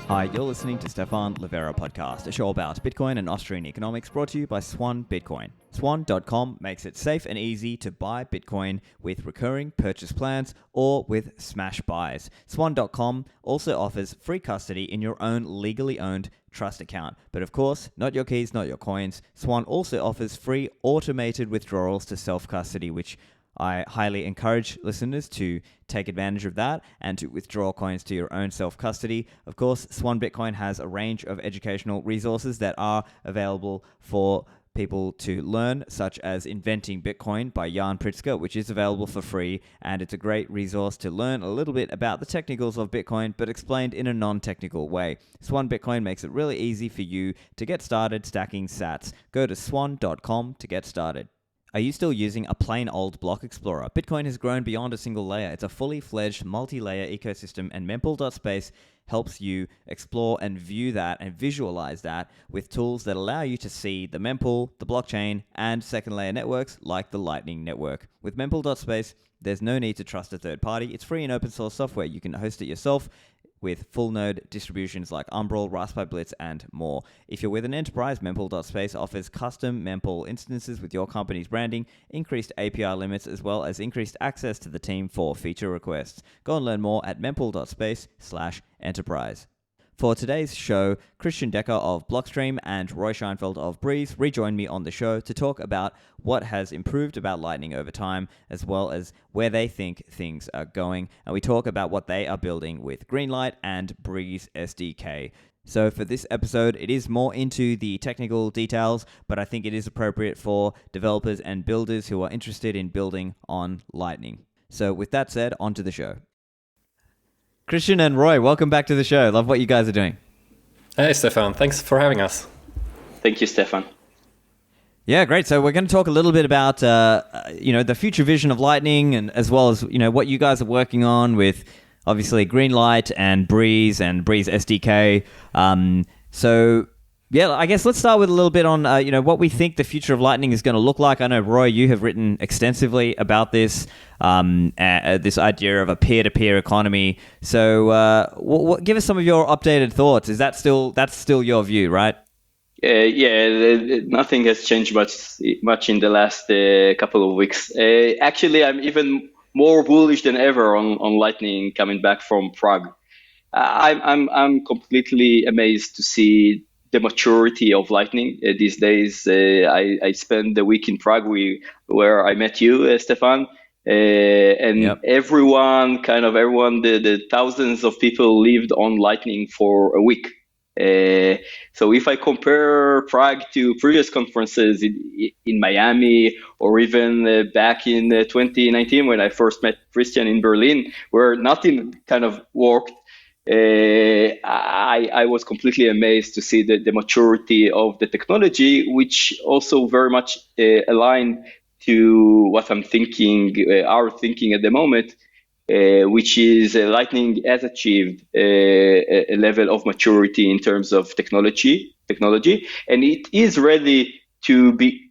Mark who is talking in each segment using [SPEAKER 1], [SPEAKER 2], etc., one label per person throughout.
[SPEAKER 1] Hi, you're listening to Stephan Livera podcast, a show about Bitcoin and Austrian economics brought to you by Swan Bitcoin. Swan.com makes it safe and easy to buy Bitcoin with recurring purchase plans or with smash buys. Swan.com also offers free custody in your own legally owned trust account. But of course, not your keys, not your coins. Swan also offers free automated withdrawals to self-custody, which I highly encourage listeners to take advantage of that and to withdraw coins to your own self-custody. Of course, Swan Bitcoin has a range of educational resources that are available for people to learn, such as Inventing Bitcoin by Jan Pritzker, which is available for free, and it's a great resource to learn a little bit about the technicals of Bitcoin, but explained in a non-technical way. Swan Bitcoin makes it really easy for you to get started stacking sats. Go to swan.com to get started. Are you still using a plain old block explorer? Bitcoin has grown beyond a single layer. It's a fully fledged multi-layer ecosystem, and mempool.space helps you explore and view that and visualize that with tools that allow you to see the mempool, the blockchain, and second layer networks like the Lightning Network. With mempool.space, there's no need to trust a third party. It's free and open source software. You can host it yourself with full node distributions like Umbrel, Raspberry Blitz, and more. If you're with an enterprise, mempool.space offers custom mempool instances with your company's branding, increased API limits, as well as increased access to the team for feature requests. Go and learn more at mempool.space/enterprise. For today's show, Christian Decker of Blockstream and Roy Sheinfeld of Breez rejoin me on the show to talk about what has improved about Lightning over time, as well as where they think things are going. And we talk about what they are building with Greenlight and Breez SDK. So for this episode, it is more into the technical details, but I think it is appropriate for developers and builders who are interested in building on Lightning. So with that said, on to the show. Christian and Roy, welcome back to the show. Love what you guys are doing.
[SPEAKER 2] Hey, Stephan. Thanks for having us.
[SPEAKER 3] Thank you, Stephan.
[SPEAKER 1] Yeah, great. So we're going to talk a little bit about, the future vision of Lightning, and as well as, what you guys are working on with, obviously, Greenlight and Breez SDK. Yeah, I guess let's start with a little bit on, what we think the future of Lightning is going to look like. I know, Roy, you have written extensively about this, this idea of a peer-to-peer economy. So give us some of your updated thoughts. That's still your view, right?
[SPEAKER 3] Nothing has changed much in the last couple of weeks. Actually, I'm even more bullish than ever on Lightning coming back from Prague. I'm completely amazed to see the maturity of Lightning these days. I spent the week in Prague where I met you, Stephan, and yep. Everyone, the thousands of people lived on Lightning for a week. So if I compare Prague to previous conferences in Miami, or even back in 2019 when I first met Christian in Berlin, where nothing kind of worked, I was completely amazed to see the maturity of the technology, which also very much aligned to what I'm thinking, our thinking at the moment, which is Lightning has achieved a level of maturity in terms of technology, and it is ready to be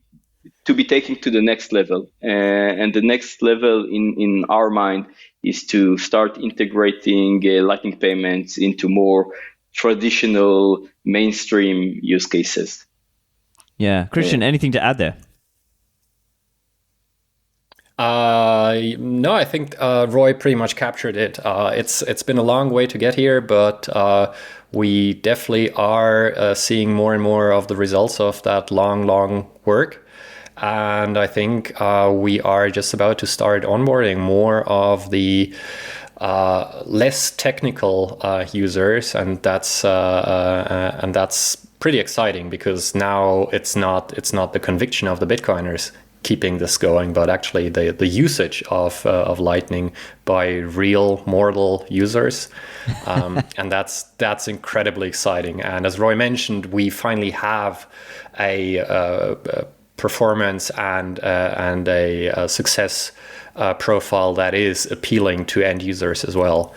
[SPEAKER 3] taken to the next level. And the next level in our mind is to start integrating Lightning payments into more traditional mainstream use cases.
[SPEAKER 1] Yeah. Christian, anything to add there?
[SPEAKER 2] No, I think Roy pretty much captured it. It's been a long way to get here, but we definitely are seeing more and more of the results of that long work. And I think we are just about to start onboarding more of the less technical users, and that's pretty exciting, because now it's not the conviction of the Bitcoiners keeping this going, but actually the usage of Lightning by real mortal users, and that's incredibly exciting. And as Roy mentioned, we finally have a performance and a success profile that is appealing to end users as well.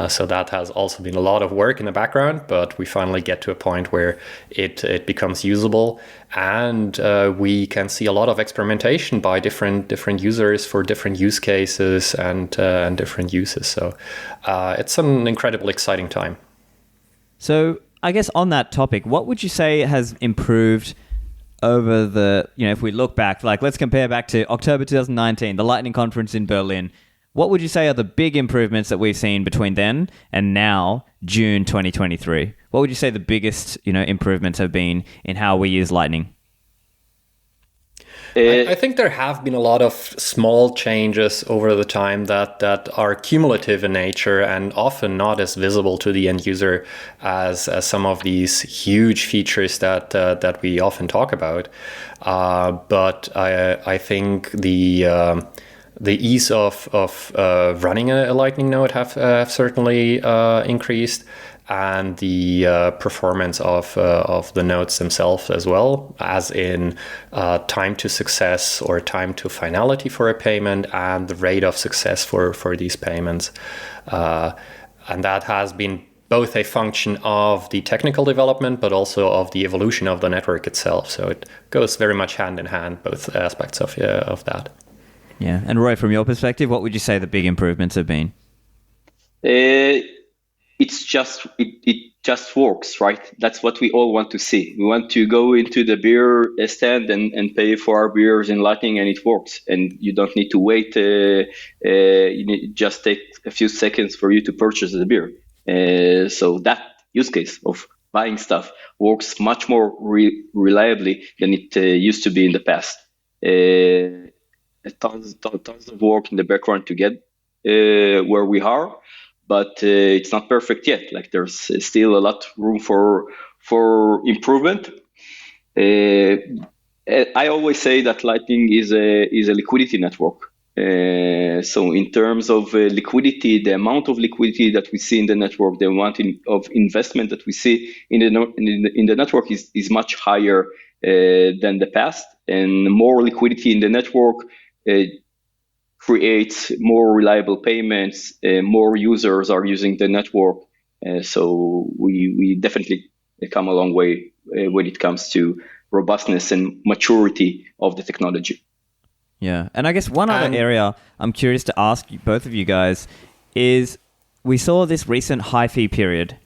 [SPEAKER 2] So that has also been a lot of work in the background, but we finally get to a point where it becomes usable, and we can see a lot of experimentation by different users for different use cases and different uses. So it's an incredibly exciting time.
[SPEAKER 1] So I guess on that topic, what would you say has improved over the, if we look back, like let's compare back to October 2019, the Lightning Conference in Berlin. What would you say are the big improvements that we've seen between then and now, June 2023? What would you say the biggest, improvements have been in how we use Lightning?
[SPEAKER 2] I think there have been a lot of small changes over the time that are cumulative in nature and often not as visible to the end user as some of these huge features that we often talk about. But I think the ease of running a Lightning node have certainly increased, and the performance of the nodes themselves as well, as in time to success or time to finality for a payment and the rate of success for these payments. And that has been both a function of the technical development, but also of the evolution of the network itself. So it goes very much hand in hand, both aspects of that.
[SPEAKER 1] Yeah. And Roy, from your perspective, what would you say the big improvements have been?
[SPEAKER 3] It just works, right? That's what we all want to see. We want to go into the beer stand and pay for our beers in Lightning, and it works. And you don't need to wait. Just take a few seconds for you to purchase the beer. So that use case of buying stuff works much more reliably than it used to be in the past. Tons of work in the background to get where we are. But it's not perfect yet. Like there's still a lot room for improvement. I always say that Lightning is a liquidity network. So in terms of liquidity, the amount of liquidity that we see in the network, the amount of investment that we see in the network is much higher than the past, and more liquidity in the network creates more reliable payments, more users are using the network. So we definitely come a long way when it comes to robustness and maturity of the technology.
[SPEAKER 1] Yeah. And I guess one other area I'm curious to ask both of you guys is, we saw this recent high fee period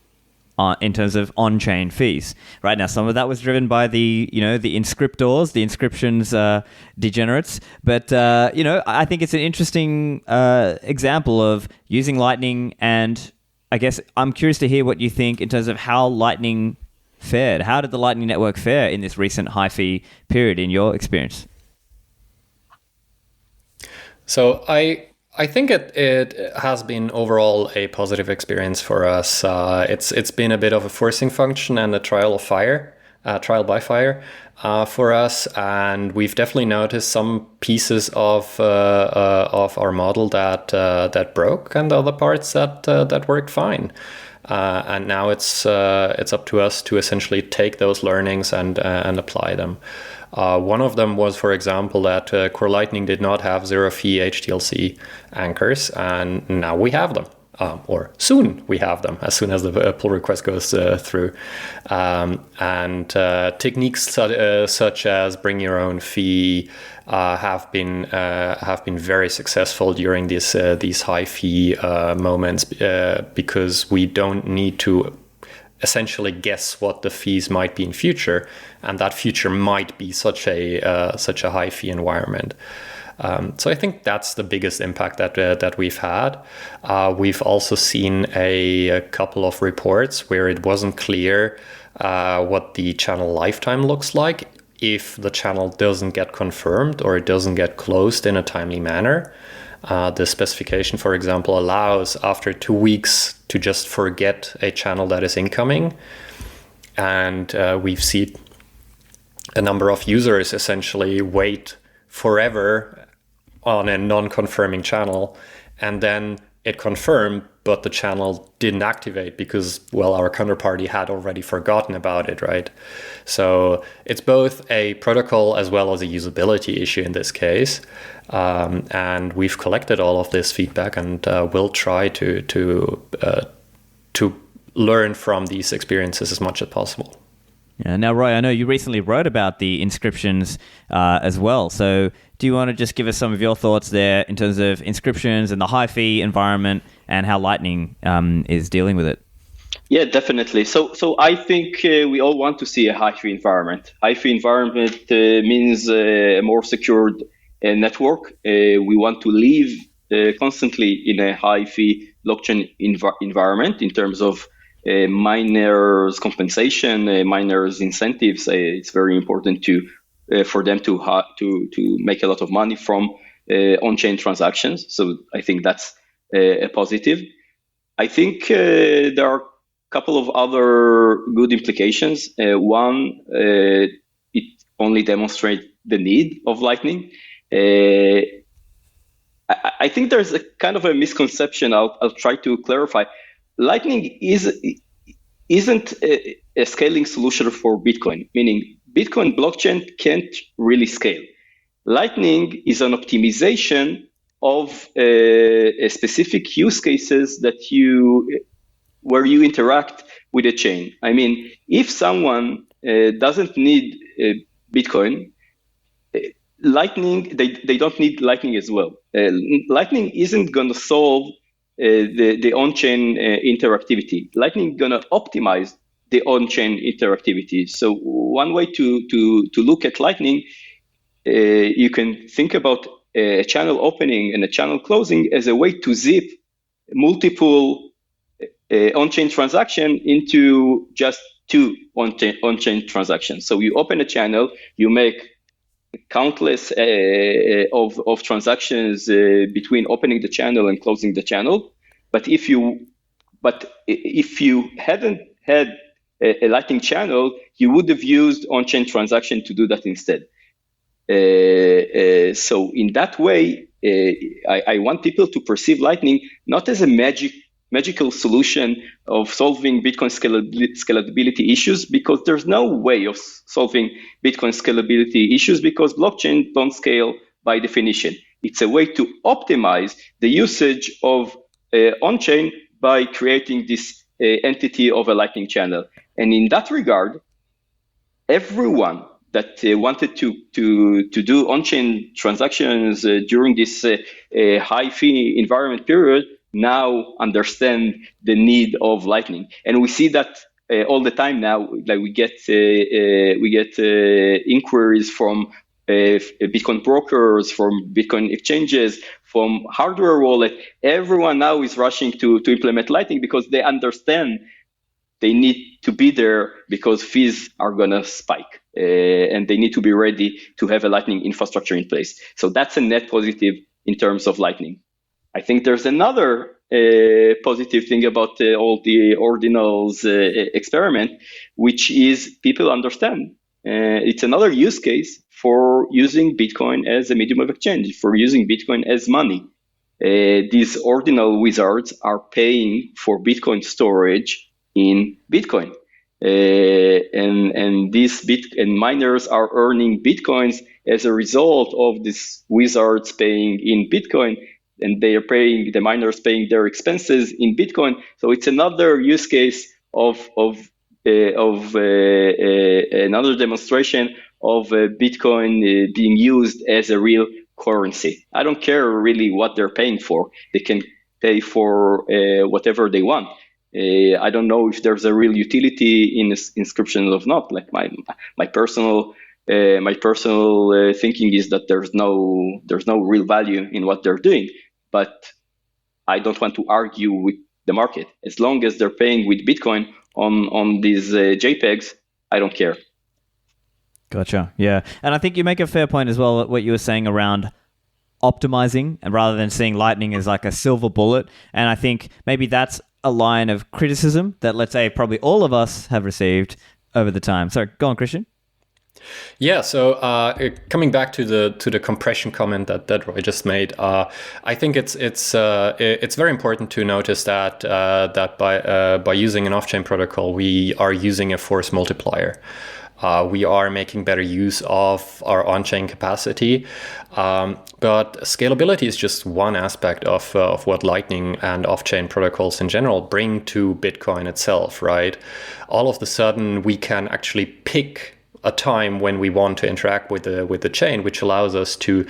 [SPEAKER 1] in terms of on-chain fees. Right now, some of that was driven by the inscriptors, the inscriptions degenerates. But, I think it's an interesting example of using Lightning. And I guess I'm curious to hear what you think in terms of how Lightning fared. How did the Lightning Network fare in this recent high fee period in your experience?
[SPEAKER 2] So I think it has been overall a positive experience for us. It's been a bit of a forcing function and a trial by fire for us, and we've definitely noticed some pieces of our model that broke, and other parts that worked fine. And now it's up to us to essentially take those learnings and apply them. One of them was, for example, that Core Lightning did not have zero-fee HTLC anchors, and now we have them, or soon we have them, as soon as the pull request goes through. And techniques such as bring your own fee have been very successful during these high fee moments, because we don't need to essentially guess what the fees might be in future, and that future might be such a high fee environment. So I think that's the biggest impact that we've had. We've also seen a couple of reports where it wasn't clear what the channel lifetime looks like if the channel doesn't get confirmed or it doesn't get closed in a timely manner. The specification, for example, allows after 2 weeks to just forget a channel that is incoming. And we've seen a number of users essentially wait forever on a non-confirming channel, and then it confirmed, but the channel didn't activate because, well, our counterparty had already forgotten about it, right? So it's both a protocol as well as a usability issue in this case. And we've collected all of this feedback, and we'll try to learn from these experiences as much as possible.
[SPEAKER 1] Yeah. Now, Roy, I know you recently wrote about the inscriptions as well. So do you want to just give us some of your thoughts there in terms of inscriptions and the high fee environment and how Lightning is dealing with it?
[SPEAKER 3] Yeah, definitely. So I think we all want to see a high-fee environment. High-fee environment means a more secured network. We want to live constantly in a high-fee blockchain environment in terms of miners' compensation, miners' incentives. It's very important for them to make a lot of money from on-chain transactions. So I think that's a positive. I think there are a couple of other good implications. One, it only demonstrates the need of Lightning. I think there's a kind of a misconception. I'll try to clarify. Lightning isn't a scaling solution for Bitcoin, meaning Bitcoin blockchain can't really scale. Lightning is an optimization of a specific use cases where you interact with a chain. I mean, if someone doesn't need Bitcoin, Lightning, they don't need Lightning as well. Lightning isn't going to solve the on-chain interactivity. Lightning is going to optimize the on-chain interactivity. So one way to look at Lightning, you can think about a channel opening and a channel closing as a way to zip multiple on-chain transaction into just two on-chain transactions. So you open a channel, you make countless of transactions between opening the channel and closing the channel. But if you hadn't had a Lightning channel, you would have used on-chain transaction to do that instead. So in that way, I want people to perceive Lightning not as a magical solution of solving Bitcoin scalability issues, because there's no way of solving Bitcoin scalability issues because blockchain don't scale by definition. It's a way to optimize the usage of on-chain by creating this entity of a Lightning channel. And in that regard, everyone that wanted to do on-chain transactions during this high-fee environment period now understand the need of Lightning, and we see that all the time now. Like we get inquiries from Bitcoin brokers, from Bitcoin exchanges, from hardware wallet. Everyone now is rushing to implement Lightning because they understand they need to be there because fees are gonna spike, and they need to be ready to have a Lightning infrastructure in place. So that's a net positive in terms of Lightning. I think there's another positive thing about all the ordinals experiment, which is people understand. It's another use case for using Bitcoin as a medium of exchange, for using Bitcoin as money. These ordinal wizards are paying for Bitcoin storage in Bitcoin. And miners are earning Bitcoins as a result of these wizards paying in Bitcoin. And the miners paying their expenses in Bitcoin. So it's another use case of another demonstration of Bitcoin being used as a real currency. I don't care really what they're paying for. They can pay for whatever they want. I don't know if there's a real utility in inscription or not. Like my personal thinking is that there's no real value in what they're doing. But I don't want to argue with the market. As long as they're paying with Bitcoin on these JPEGs, I don't care.
[SPEAKER 1] Gotcha. Yeah. And I think you make a fair point as well, what you were saying around optimizing, and rather than seeing Lightning as like a silver bullet. And I think maybe that's a line of criticism that, let's say, probably all of us have received over the time. So go on, Christian.
[SPEAKER 2] Yeah, so coming back to the compression comment that Roy just made, I think it's very important to notice that by using an off-chain protocol, we are using a force multiplier. We are making better use of our on-chain capacity, but scalability is just one aspect of what Lightning and off-chain protocols in general bring to Bitcoin itself, right? All of a sudden, we can actually pick a time when we want to interact with the chain, which allows us to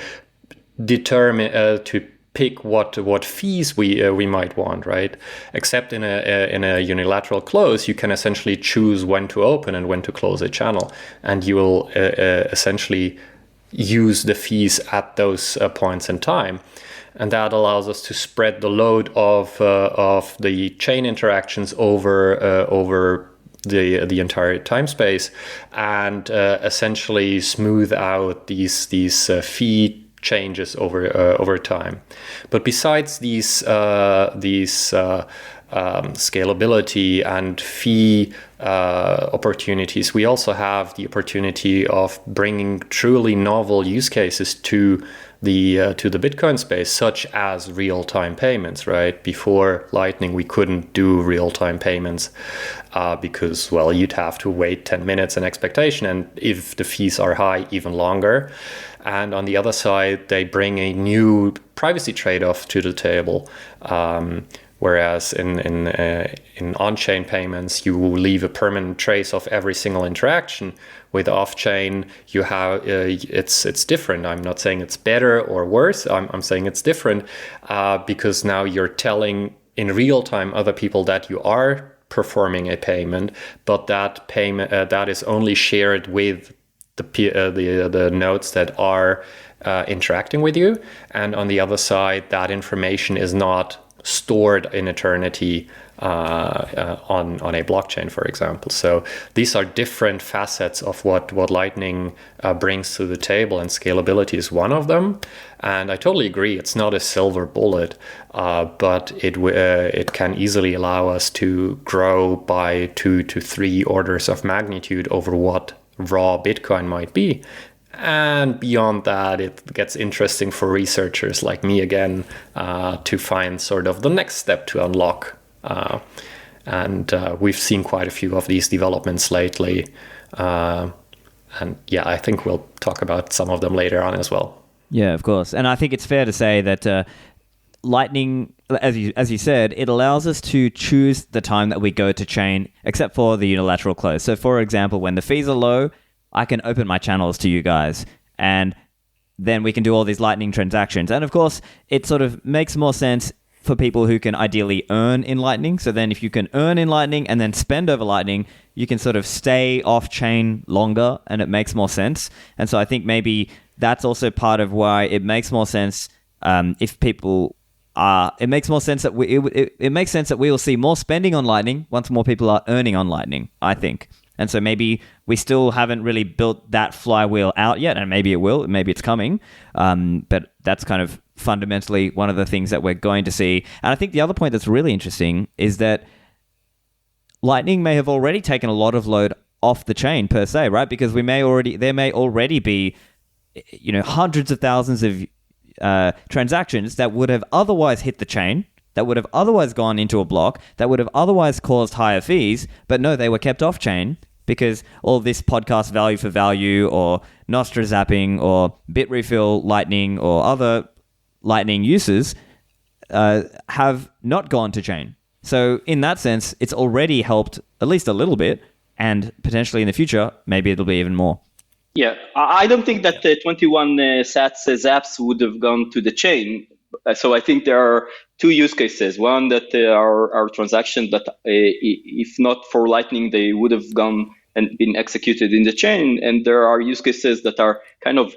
[SPEAKER 2] determine to pick what fees we might want, right? Except in a unilateral close, you can essentially choose when to open and when to close a channel, and you will essentially use the fees at those points in time. And that allows us to spread the load of the chain interactions over the entire time space, and essentially smooth out these fee changes over time. But besides these scalability and fee opportunities, we also have the opportunity of bringing truly novel use cases to the Bitcoin space, such as real-time payments, right? Before Lightning, we couldn't do real-time payments because, well, you'd have to wait 10 minutes in expectation, and if the fees are high, even longer. And on the other side, they bring a new privacy trade-off to the table. Whereas in on-chain payments, you leave a permanent trace of every single interaction. With off-chain, you have it's different. I'm not saying it's better or worse. I'm saying it's different because now you're telling in real time other people that you are performing a payment, but that payment that is only shared with the nodes that are interacting with you. And on the other side, that information is not stored in eternity on a blockchain, for example. So these are different facets of what Lightning brings to the table, and scalability is one of them. And I totally agree, it's not a silver bullet, but it can easily allow us to grow by 2 to 3 orders of magnitude over what raw Bitcoin might be. And beyond that, it gets interesting for researchers like me again to find sort of the next step to unlock. And we've seen quite a few of these developments lately. And yeah, I think we'll talk about some of them later on as well.
[SPEAKER 1] Yeah, of course. And I think it's fair to say that Lightning, as you said, it allows us to choose the time that we go to chain, except for the unilateral close. So for example, when the fees are low, I can open my channels to you guys, and then we can do all these Lightning transactions. And of course, it sort of makes more sense for people who can ideally earn in Lightning. So then if you can earn in Lightning and then spend over Lightning, you can sort of stay off-chain longer, and it makes more sense. And so I think maybe that's also part of why it makes more sense if people are... It makes more sense that it makes sense that we will see more spending on Lightning once more people are earning on Lightning, I think. And so maybe we still haven't really built that flywheel out yet, and maybe it will, maybe it's coming. But that's kind of fundamentally one of the things that we're going to see. And I think the other point that's really interesting is that Lightning may have already taken a lot of load off the chain per se, right? Because there may already be, hundreds of thousands of transactions that would have otherwise hit the chain, that would have otherwise gone into a block, that would have otherwise caused higher fees, but no, they were kept off chain because all this podcast value for value or Nostra zapping or Bitrefill Lightning or other Lightning uses have not gone to chain. So in that sense, it's already helped at least a little bit, and potentially in the future, maybe it'll be even more.
[SPEAKER 3] Yeah, I don't think that 21 sats zaps would have gone to the chain. So I think there are two use cases. One, that are transactions that, if not for Lightning, they would have gone and been executed in the chain. And there are use cases that are kind of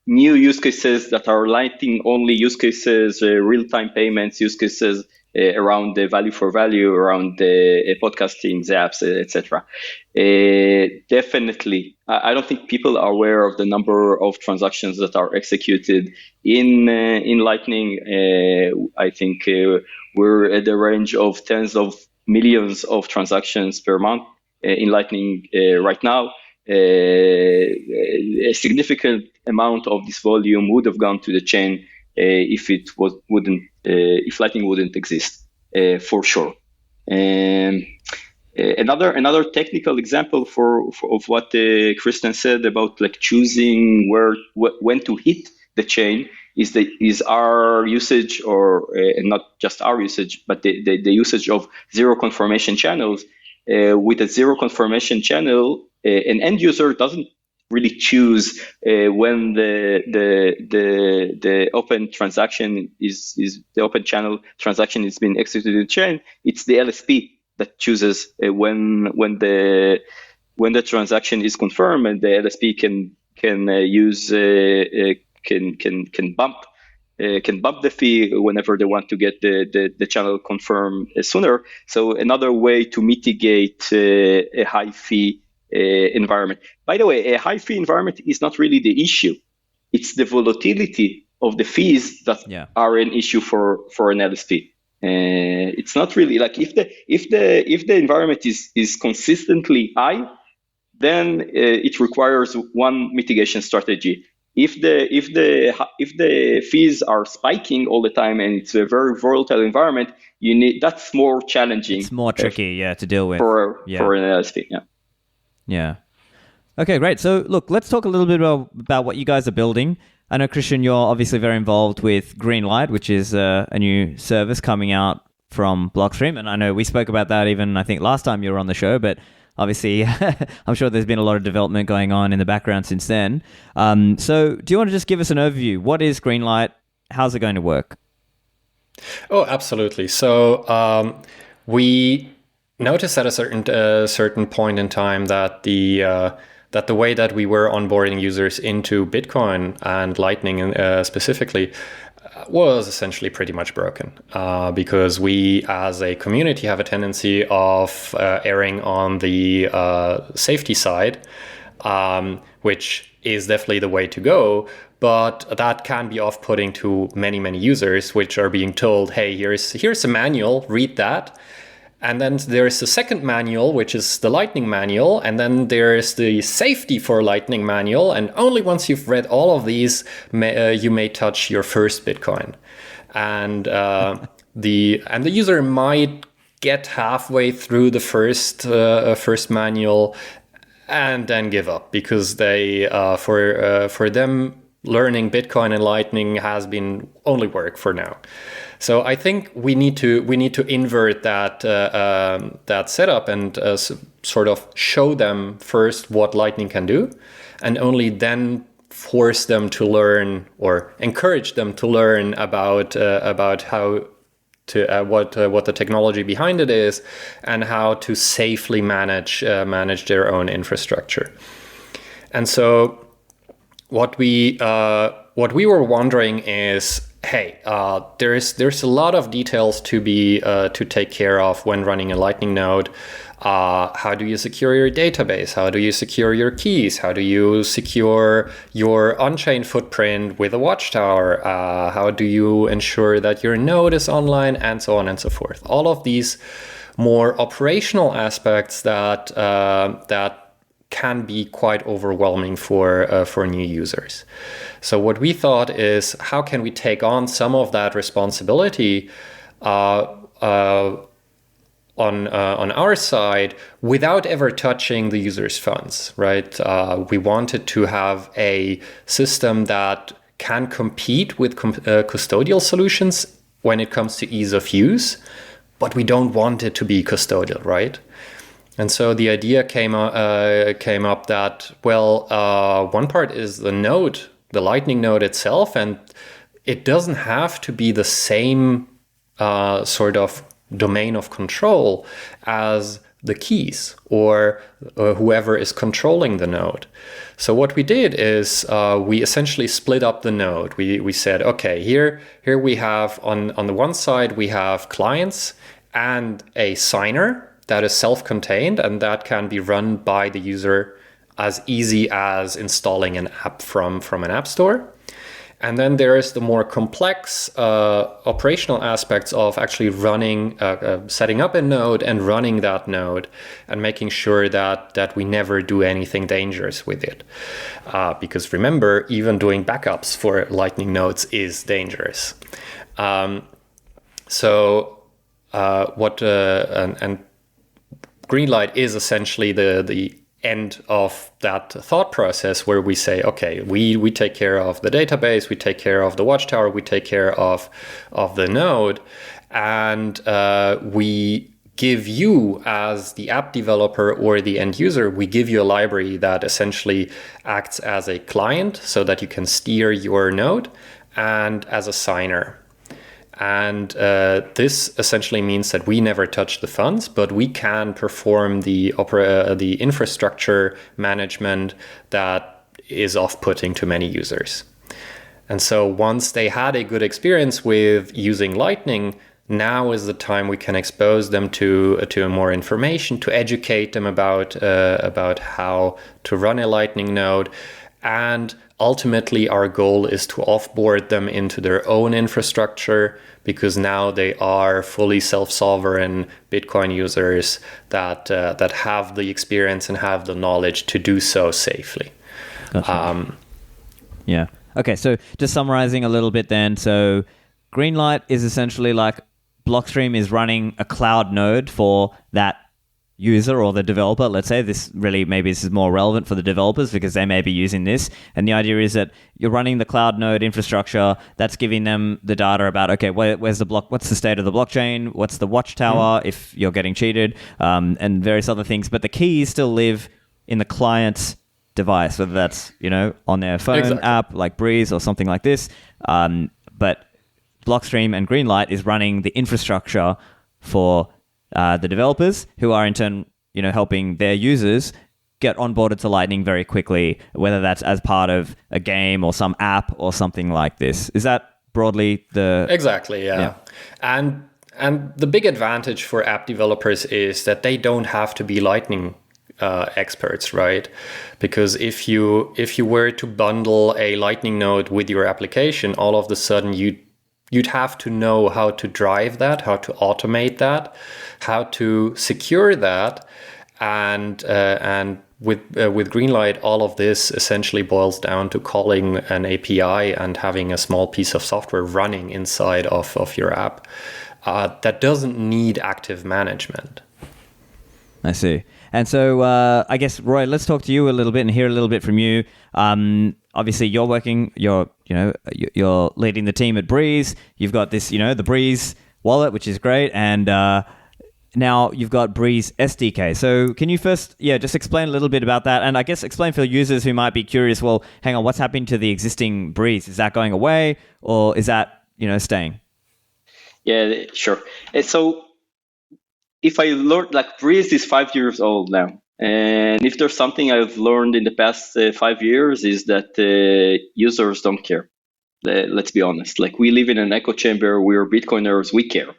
[SPEAKER 3] new use cases that are Lightning-only use cases, real-time payments use cases around the value for value, around the podcasting, zaps, etc. Definitely, I don't think people are aware of the number of transactions that are executed in Lightning. I think we're at the range of tens of millions of transactions per month in Lightning right now. A significant amount of this volume would have gone to the chain if Lightning wouldn't exist, for sure. Another technical example of what Kristen said about like choosing when to hit the chain is our usage, or not just our usage, but the usage of zero confirmation channels. With a zero confirmation channel, an end user doesn't really choose when the open transaction is the open channel transaction is being executed in the chain. It's the LSP that chooses when the transaction is confirmed, and the LSP can use can bump the fee whenever they want to get the channel confirmed sooner. So another way to mitigate a high fee environment. By the way, a high fee environment is not really the issue. It's the volatility of the fees that are an issue for an LSP. It's not really like if the environment is consistently high, then it requires one mitigation strategy. If the fees are spiking all the time and it's a very volatile environment, that's more challenging.
[SPEAKER 1] It's more tricky, to deal with
[SPEAKER 3] for an LSP.
[SPEAKER 1] Yeah. Okay, great. So look, let's talk a little bit about what you guys are building. I know, Christian, you're obviously very involved with Greenlight, which is a new service coming out from Blockstream. And I know we spoke about that even, I think, last time you were on the show, but obviously, I'm sure there's been a lot of development going on in the background since then. So do you want to just give us an overview? What is Greenlight? How's it going to work?
[SPEAKER 2] Oh, absolutely. So we noticed at a certain point in time that the way that we were onboarding users into Bitcoin and Lightning specifically was essentially pretty much broken because we as a community have a tendency of erring on the safety side, which is definitely the way to go. But that can be off-putting to many, many users, which are being told, hey, here's a manual, read that. And then there's the second manual, which is the Lightning manual. And then there's the safety for Lightning manual. And only once you've read all of these, you may touch your first Bitcoin. And the user might get halfway through the first manual and then give up because they for them learning Bitcoin and Lightning has been only work for now. So I think we need to invert that setup and sort of show them first what Lightning can do, and only then force them to learn or encourage them to learn about how to what the technology behind it is and how to safely manage their own infrastructure. And so what we were wondering is, hey, there's a lot of details to take care of when running a Lightning node. How do you secure your database? How do you secure your keys? How do you secure your on-chain footprint with a watchtower? How do you ensure that your node is online, and so on and so forth? All of these more operational aspects that can be quite overwhelming for new users. So what we thought is, how can we take on some of that responsibility on our side without ever touching the user's funds, right? We wanted to have a system that can compete with custodial solutions when it comes to ease of use, but we don't want it to be custodial, right? And so the idea came up that, well, one part is the node, the Lightning node itself, and it doesn't have to be the same sort of domain of control as the keys or whoever is controlling the node. So what we did is we essentially split up the node. We said, okay, here we have on the one side we have clients and a signer that is self-contained, and that can be run by the user as easy as installing an app from an app store. And then there is the more complex operational aspects of actually running, setting up a node and running that node and making sure that we never do anything dangerous with it. Because remember, even doing backups for Lightning nodes is dangerous. Greenlight is essentially the end of that thought process where we say, okay, we take care of the database, we take care of the watchtower, we take care of the node, and we give you, as the app developer or the end user, we give you a library that essentially acts as a client so that you can steer your node, and as a signer. And this essentially means that we never touch the funds, but we can perform the infrastructure management that is off-putting to many users. And so once they had a good experience with using Lightning, now is the time we can expose them to more information, to educate them about how to run a Lightning node. And ultimately, our goal is to offboard them into their own infrastructure, because now they are fully self-sovereign Bitcoin users that have the experience and have the knowledge to do so safely.
[SPEAKER 1] Gotcha. Yeah. Okay, so just summarizing a little bit then. So Greenlight is essentially like Blockstream is running a cloud node for that user or the developer. Let's say this is more relevant for the developers because they may be using this. And the idea is that you're running the cloud node infrastructure that's giving them the data about, okay, what's the state of the blockchain? What's the watchtower if you're getting cheated, and various other things. But the keys still live in the client's device, whether that's, on their phone app like Breez or something like this. But Blockstream and Greenlight is running the infrastructure for the developers, who are in turn, helping their users get onboarded to Lightning very quickly, whether that's as part of a game or some app or something like this. Is that broadly the...
[SPEAKER 2] Exactly, yeah. And the big advantage for app developers is that they don't have to be Lightning experts, right? Because if you were to bundle a Lightning node with your application, all of a sudden you'd have to know how to drive that, how to automate that, how to secure that, and with Greenlight, all of this essentially boils down to calling an API and having a small piece of software running inside of your app that doesn't need active management.
[SPEAKER 1] I see. And so I guess, Roy, let's talk to you a little bit and hear a little bit from you. Obviously, you're leading the team at Breez. You've got this, the Breez wallet, which is great. And now you've got Breez SDK. So can you first, just explain a little bit about that? And I guess explain for users who might be curious, well, hang on, what's happening to the existing Breez? Is that going away, or is that, staying?
[SPEAKER 3] Yeah, sure. So if I learned, Breez is 5 years old now. And if there's something I've learned in the past 5 years is that users don't care. Let's be honest. We live in an echo chamber. We're Bitcoiners. We care.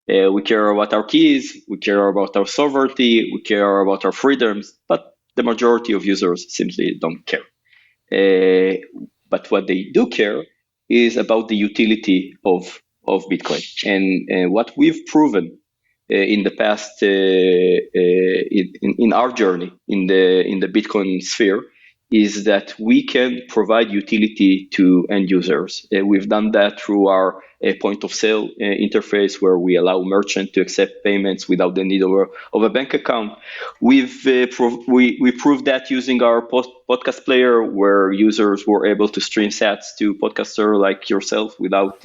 [SPEAKER 3] We care about our keys. We care about our sovereignty. We care about our freedoms. But the majority of users simply don't care. But what they do care is about the utility of Bitcoin. And what we've proven in the past, in our journey in the Bitcoin sphere, is that we can provide utility to end users. We've done that through our point of sale interface, where we allow merchants to accept payments without the need of a bank account. We proved that using our podcast player, where users were able to stream sats to podcaster like yourself without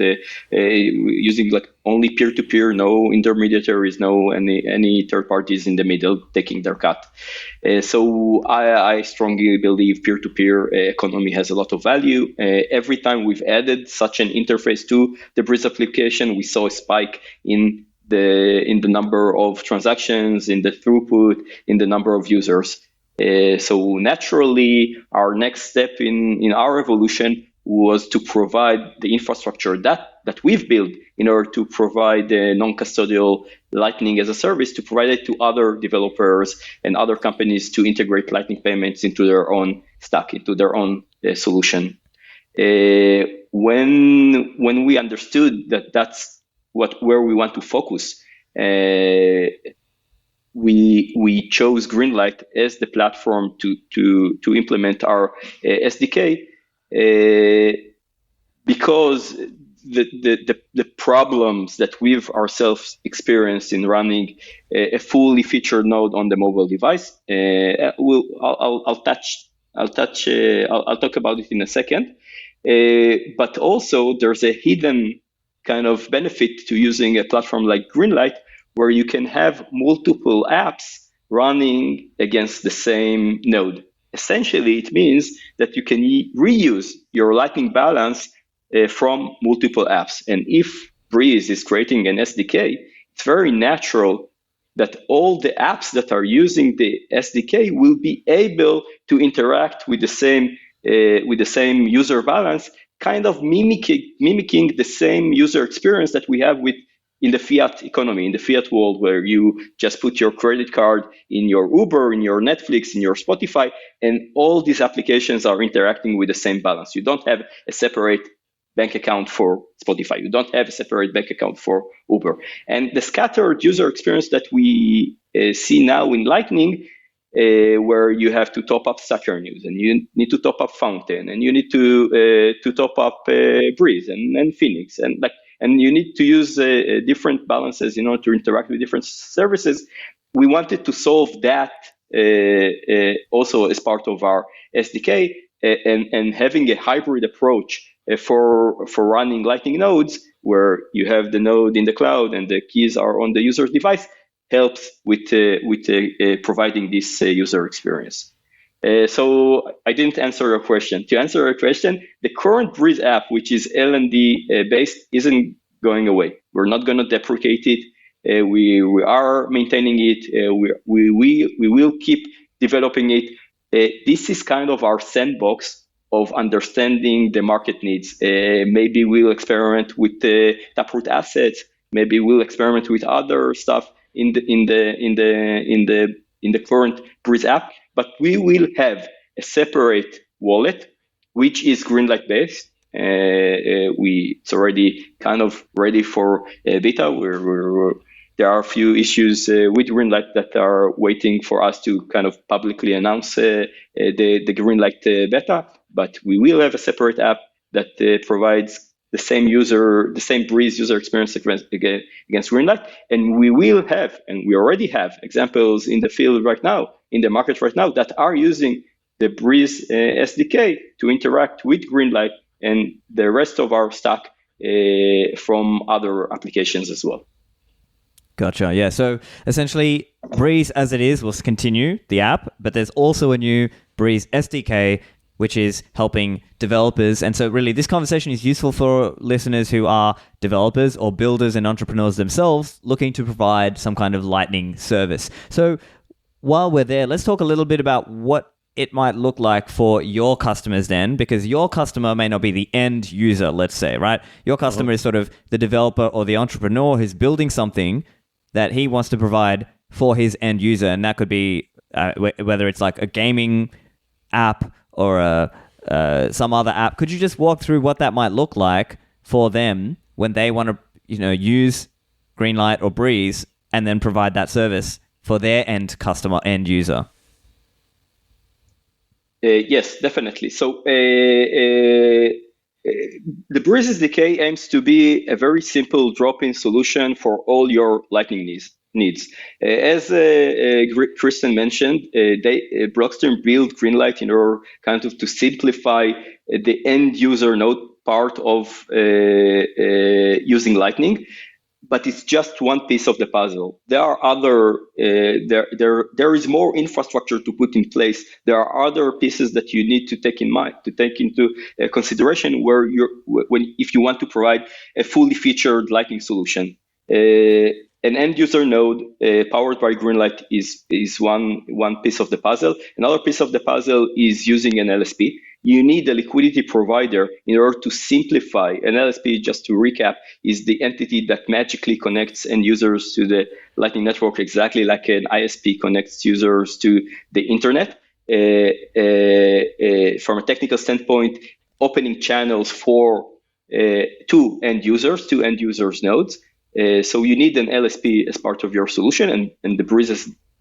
[SPEAKER 3] using only peer-to-peer, no intermediaries, no any third parties in the middle taking their cut. So I strongly believe peer-to-peer economy has a lot of value. Every time we've added such an interface to the Breez application, we saw a spike in the number of transactions, in the throughput, in the number of users. So naturally, our next step in our evolution was to provide the infrastructure that we've built in order to provide non-custodial Lightning as a service, to provide it to other developers and other companies to integrate Lightning payments into their own stack, into their own solution. When we understood that that's where we want to focus, we chose Greenlight as the platform to implement our SDK, because the problems that we've ourselves experienced in running a fully featured node on the mobile device, I'll talk about it in a second. But also there's a hidden kind of benefit to using a platform like Greenlight, where you can have multiple apps running against the same node. Essentially, it means that you can reuse your Lightning balance from multiple apps. And if Breez is creating an SDK, it's very natural that all the apps that are using the SDK will be able to interact with the same user balance, kind of mimicking the same user experience that we have in the fiat economy, in the fiat world, where you just put your credit card in your Uber, in your Netflix, in your Spotify, and all these applications are interacting with the same balance. You don't have a separate bank account for Spotify. You don't have a separate bank account for Uber. And the scattered user experience that we see now in Lightning, where you have to top up Stacker News, and you need to top up Fountain, and you need to top up Breez and Phoenix, and you need to use different balances in order to interact with different services. We wanted to solve that also as part of our SDK, and having a hybrid approach for running Lightning nodes, where you have the node in the cloud and the keys are on the user's device, helps with providing this user experience. So I didn't answer your question. To answer your question, the current Breez app, which is LND based, isn't going away. We're not going to deprecate it. We are maintaining it. We will keep developing it. This is kind of our sandbox of understanding the market needs. Maybe we'll experiment with Taproot assets. Maybe we'll experiment with other stuff in the current Breez app. But we will have a separate wallet, which is Greenlight based. It's already kind of ready for beta. There are a few issues with Greenlight that are waiting for us to kind of publicly announce the Greenlight beta. But we will have a separate app that provides the same Breez user experience against Greenlight. And we will have, and we already have, examples in the field right now, in the market right now, that are using the Breez SDK to interact with Greenlight and the rest of our stack from other applications as well.
[SPEAKER 1] Gotcha. Yeah. So essentially, Breez as it is will continue the app, but there's also a new Breez SDK, which is helping developers. And so really, this conversation is useful for listeners who are developers or builders and entrepreneurs themselves looking to provide some kind of Lightning service. So while we're there, let's talk a little bit about what it might look like for your customers then, because your customer may not be the end user, let's say, right? Your customer is sort of the developer or the entrepreneur who's building something that he wants to provide for his end user. And that could be whether it's like a gaming app or some other app. Could you just walk through what that might look like for them when they want to, use Greenlight or Breez and then provide that service for their end customer, end user?
[SPEAKER 3] Yes, definitely. So the Breez SDK aims to be a very simple drop-in solution for all your Lightning needs. As Kristen mentioned, Blockstream built Greenlight in order kind of to simplify the end user node part of using Lightning. But it's just one piece of the puzzle. There are other. There is more infrastructure to put in place. There are other pieces that you need to take into consideration if you want to provide a fully featured Lightning solution. An end user node powered by Greenlight is one piece of the puzzle. Another piece of the puzzle is using an LSP. You need a liquidity provider in order to simplify. An LSP, just to recap, is the entity that magically connects end users to the Lightning Network, exactly like an ISP connects users to the internet. From a technical standpoint, opening channels for two end users nodes. So you need an LSP as part of your solution, and the Breez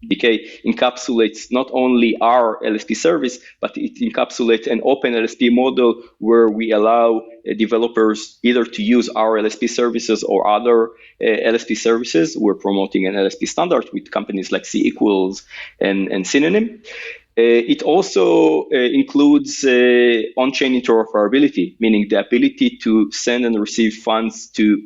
[SPEAKER 3] SDK encapsulates not only our LSP service, but it encapsulates an open LSP model where we allow developers either to use our LSP services or other LSP services. We're promoting an LSP standard with companies like C equals and Synonym. It also includes on-chain interoperability, meaning the ability to send and receive funds to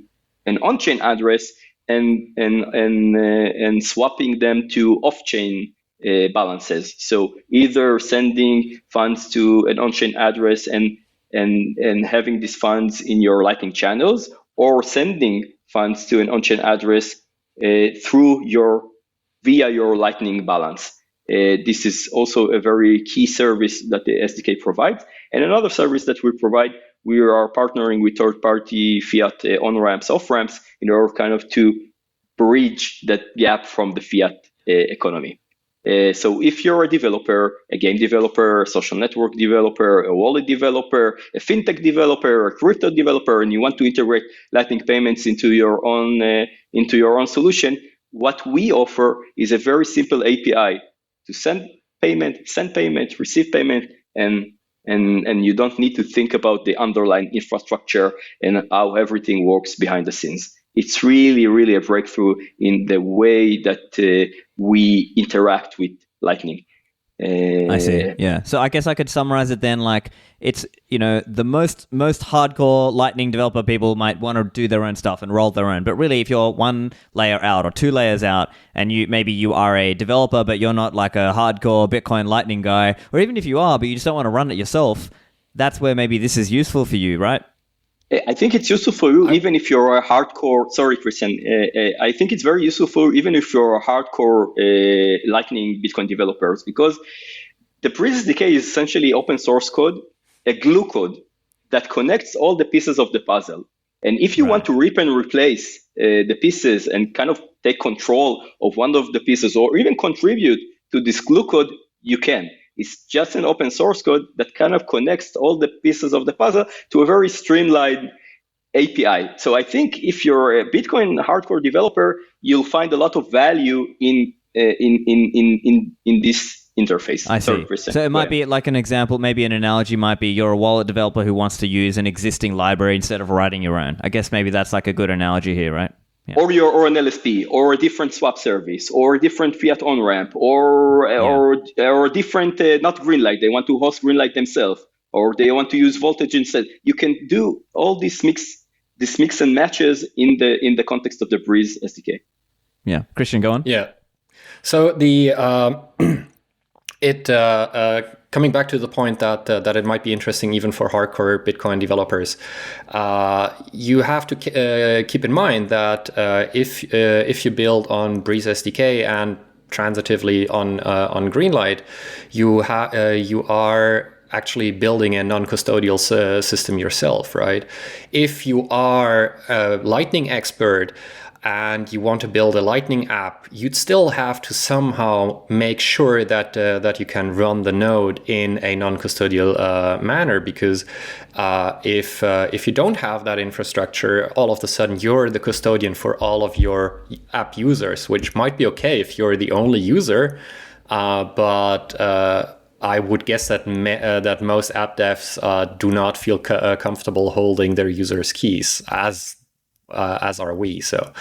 [SPEAKER 3] an on-chain address and swapping them to off-chain balances. So either sending funds to an on-chain address and having these funds in your Lightning channels, or sending funds to an on-chain address via your Lightning balance. This is also a very key service that the SDK provides. And another service that we provide, we are partnering with third-party fiat on-ramps, off-ramps, in order kind of to bridge that gap from the fiat economy. So if you're a developer, a game developer, a social network developer, a wallet developer, a fintech developer, a crypto developer, and you want to integrate Lightning payments into your own solution, what we offer is a very simple API to send payment, receive payment, and you don't need to think about the underlying infrastructure and how everything works behind the scenes. It's really, really a breakthrough in the way that we interact with Lightning.
[SPEAKER 1] I see. Yeah. So I guess I could summarize it then like it's, the most hardcore Lightning developer people might want to do their own stuff and roll their own. But really, if you're one layer out or two layers out and you are a developer, but you're not like a hardcore Bitcoin Lightning guy, or even if you are, but you just don't want to run it yourself, that's where maybe this is useful for you, right?
[SPEAKER 3] I think it's useful for you even if you're a hardcore. Sorry, Christian. I think it's very useful for you even if you're a hardcore Lightning Bitcoin developers, because the Breez SDK is essentially open source code, a glue code that connects all the pieces of the puzzle. And if you want to rip and replace the pieces and kind of take control of one of the pieces, or even contribute to this glue code, you can. It's just an open source code that kind of connects all the pieces of the puzzle to a very streamlined API. So I think if you're a Bitcoin hardcore developer, you'll find a lot of value in this interface.
[SPEAKER 1] I see.
[SPEAKER 3] 30%.
[SPEAKER 1] So it might be like an example, maybe an analogy might be you're a wallet developer who wants to use an existing library instead of writing your own. I guess maybe that's like a good analogy here, right? Yeah.
[SPEAKER 3] Or an LSP, or a different swap service, or a different fiat on-ramp, or a different, not Greenlight, they want to host Greenlight themselves, or they want to use Voltage instead. You can do all this mix and matches in the context of the Breez SDK.
[SPEAKER 1] Yeah. Christian, go on.
[SPEAKER 2] Yeah. So coming back to the point that it might be interesting even for hardcore Bitcoin developers, you have to keep in mind that if you build on Breez SDK and transitively on Greenlight, you are actually building a non-custodial system yourself, right? If you are a Lightning expert and you want to build a Lightning app, you'd still have to somehow make sure that you can run the node in a non-custodial manner, because if you don't have that infrastructure, all of a sudden you're the custodian for all of your app users, which might be okay if you're the only user, but I would guess that that most app devs do not feel comfortable holding their users' keys, as are we. So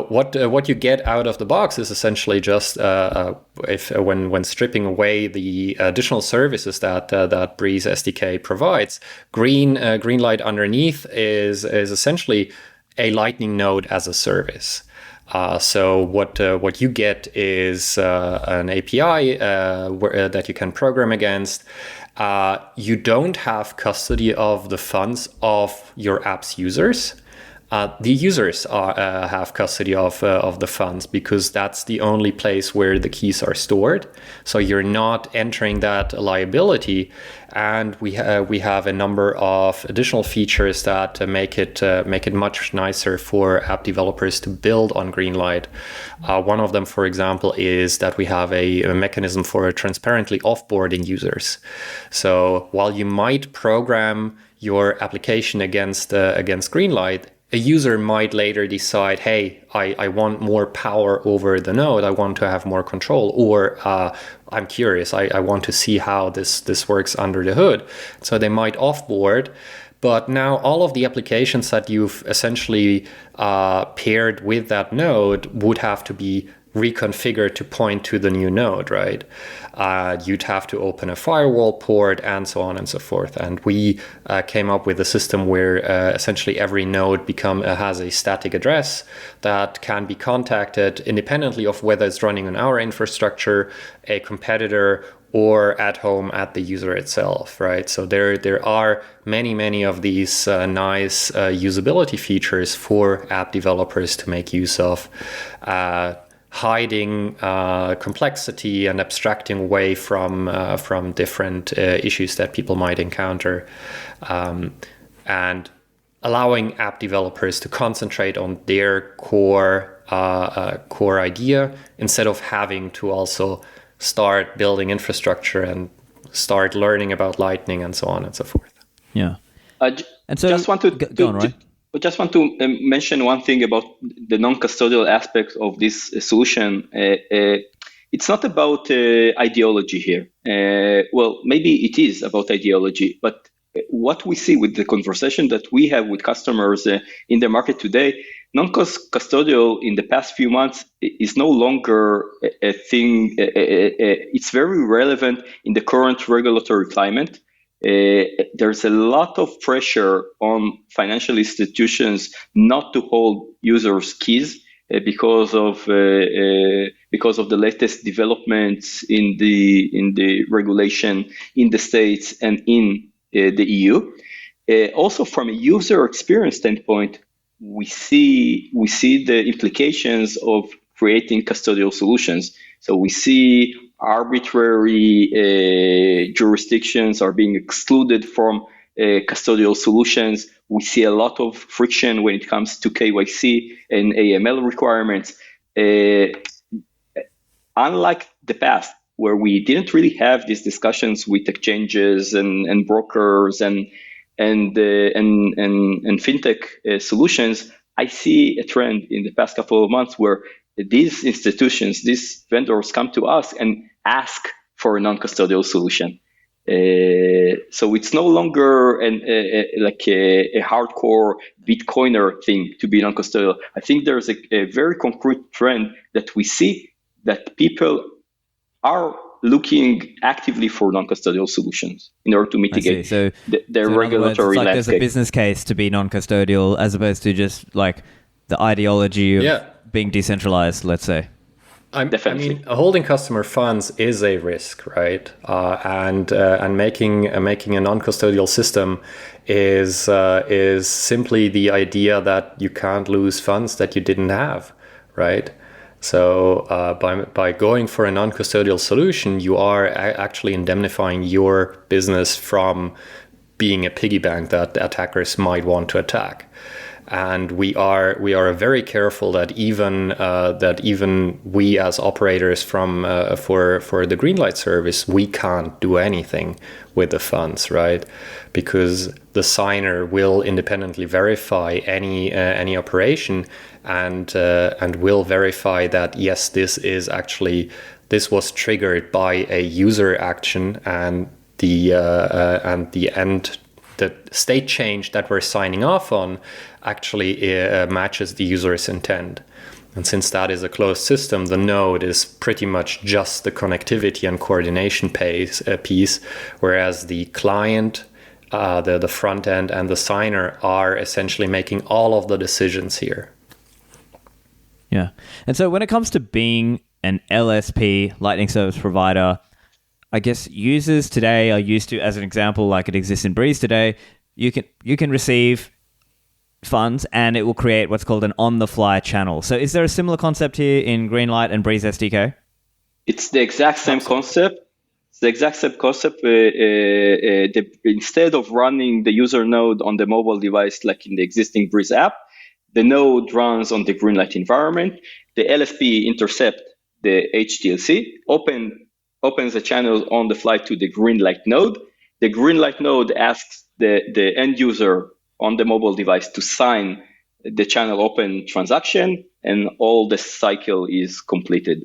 [SPEAKER 2] what you get out of the box is essentially just when stripping away the additional services that Breez SDK provides, Greenlight underneath is essentially a Lightning node as a service. So what you get is an API that you can program against. You don't have custody of the funds of your app's users. The users have custody of the funds, because that's the only place where the keys are stored. So you're not entering that liability. And we have a number of additional features that make it much nicer for app developers to build on Greenlight. One of them, for example, is that we have a mechanism for transparently offboarding users. So while you might program your application against Greenlight, a user might later decide, hey, I want more power over the node, I want to have more control, or I'm curious, I want to see how this works under the hood. So they might offboard, but now all of the applications that you've essentially paired with that node would have to be reconfigure to point to the new node, right? You'd have to open a firewall port and so on and so forth. And we came up with a system where essentially every node has a static address that can be contacted independently of whether it's running on our infrastructure, a competitor, or at home at the user itself, right? So there are many of these nice usability features for app developers to make use of, hiding complexity and abstracting away from different issues that people might encounter, and allowing app developers to concentrate on their core idea instead of having to also start building infrastructure and start learning about Lightning and so on and so forth.
[SPEAKER 1] Yeah. And so
[SPEAKER 3] just want to
[SPEAKER 1] go on, Roy.
[SPEAKER 3] just want to mention one thing about the non-custodial aspect of this solution. It's not about ideology here. Well, maybe it is about ideology, but what we see with the conversation that we have with customers in the market today, non-custodial in the past few months is no longer a thing. It's very relevant in the current regulatory climate. There's a lot of pressure on financial institutions not to hold users' keys because of the latest developments in the regulation in the States and in the EU. Also, from a user experience standpoint, we see the implications of creating custodial solutions. So we see arbitrary jurisdictions are being excluded from custodial solutions. We see a lot of friction when it comes to KYC and AML requirements. Unlike the past, where we didn't really have these discussions with exchanges and brokers and fintech solutions, I see a trend in the past couple of months where these institutions, these vendors come to us and ask for a non-custodial solution. So it's no longer a hardcore Bitcoiner thing to be non-custodial. I think there's a very concrete trend that we see that people are looking actively for non-custodial solutions in order to mitigate their regulatory
[SPEAKER 1] landscape.
[SPEAKER 3] landscape.
[SPEAKER 1] There's a business case to be non-custodial as opposed to just like the ideology of being decentralized, let's say.
[SPEAKER 2] I mean, holding customer funds is a risk, right? And making a non-custodial system is simply the idea that you can't lose funds that you didn't have, right? So by going for a non-custodial solution, you are actually indemnifying your business from being a piggy bank that attackers might want to attack. And we are very careful that even we as operators for the Greenlight service, we can't do anything with the funds, right? Because the signer will independently verify any operation and will verify that yes, this was triggered by a user action, and the state change that we're signing off on actually matches the user's intent. And since that is a closed system, the node is pretty much just the connectivity and coordination piece, whereas the client, the front end, and the signer are essentially making all of the decisions here.
[SPEAKER 1] Yeah. And so when it comes to being an LSP, Lightning Service Provider, I guess users today are used to, as an example, like it exists in Breez today, you can receive funds and it will create what's called an on-the-fly channel. So is there a similar concept here in Greenlight and Breez SDK?
[SPEAKER 3] It's the exact same concept. Instead of running the user node on the mobile device like in the existing Breez app, the node runs on the Greenlight environment. The LSP intercepts the HTLC, opens a channel on the fly to the Greenlight node. The Greenlight node asks the end user on the mobile device to sign the channel open transaction, and all the cycle is completed.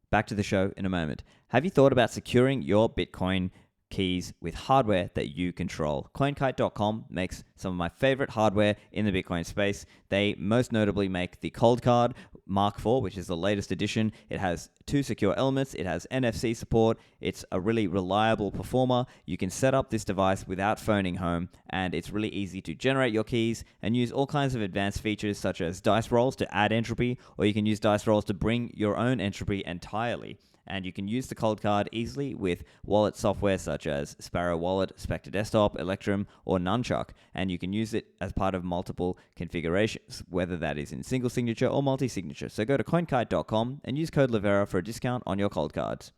[SPEAKER 1] Back to the show in a moment. Have you thought about securing your Bitcoin keys with hardware that you control? CoinKite.com makes some of my favorite hardware in the Bitcoin space. They most notably make the cold card, Mark IV, which is the latest edition. It has 2 secure elements. It has NFC support. It's a really reliable performer. You can set up this device without phoning home, and it's really easy to generate your keys and use all kinds of advanced features such as dice rolls to add entropy, or you can use dice rolls to bring your own entropy entirely. And you can use the cold card easily with wallet software such as Sparrow Wallet, Spectre Desktop, Electrum, or Nunchuck. And you can use it as part of multiple configurations, whether that is in single signature or multi-signature. So go to coinkite.com and use code Livera for a discount on your cold cards.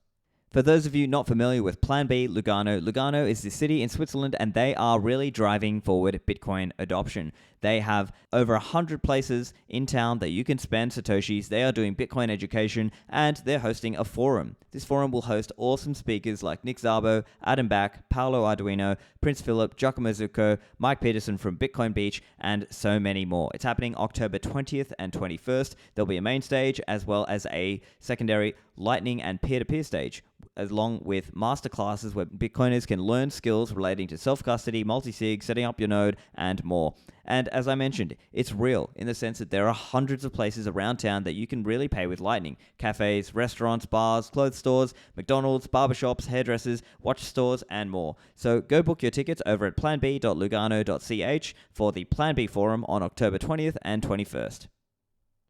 [SPEAKER 1] For those of you not familiar with Plan B, Lugano is the city in Switzerland, and they are really driving forward Bitcoin adoption. They have over 100 places in town that you can spend Satoshis. They are doing Bitcoin education, and they're hosting a forum. This forum will host awesome speakers like Nick Szabo, Adam Back, Paolo Arduino, Prince Philip, Giacomo Zucco, Mike Peterson from Bitcoin Beach, and so many more. It's happening October 20th and 21st. There'll be a main stage as well as a secondary Lightning and peer-to-peer stage, along with masterclasses where Bitcoiners can learn skills relating to self-custody, multi-sig, setting up your node, and more. And as I mentioned, it's real in the sense that there are hundreds of places around town that you can really pay with Lightning. Cafes, restaurants, bars, clothes stores, McDonald's, barbershops, hairdressers, watch stores, and more. So go book your tickets over at planb.lugano.ch for the Plan B Forum on October 20th and 21st.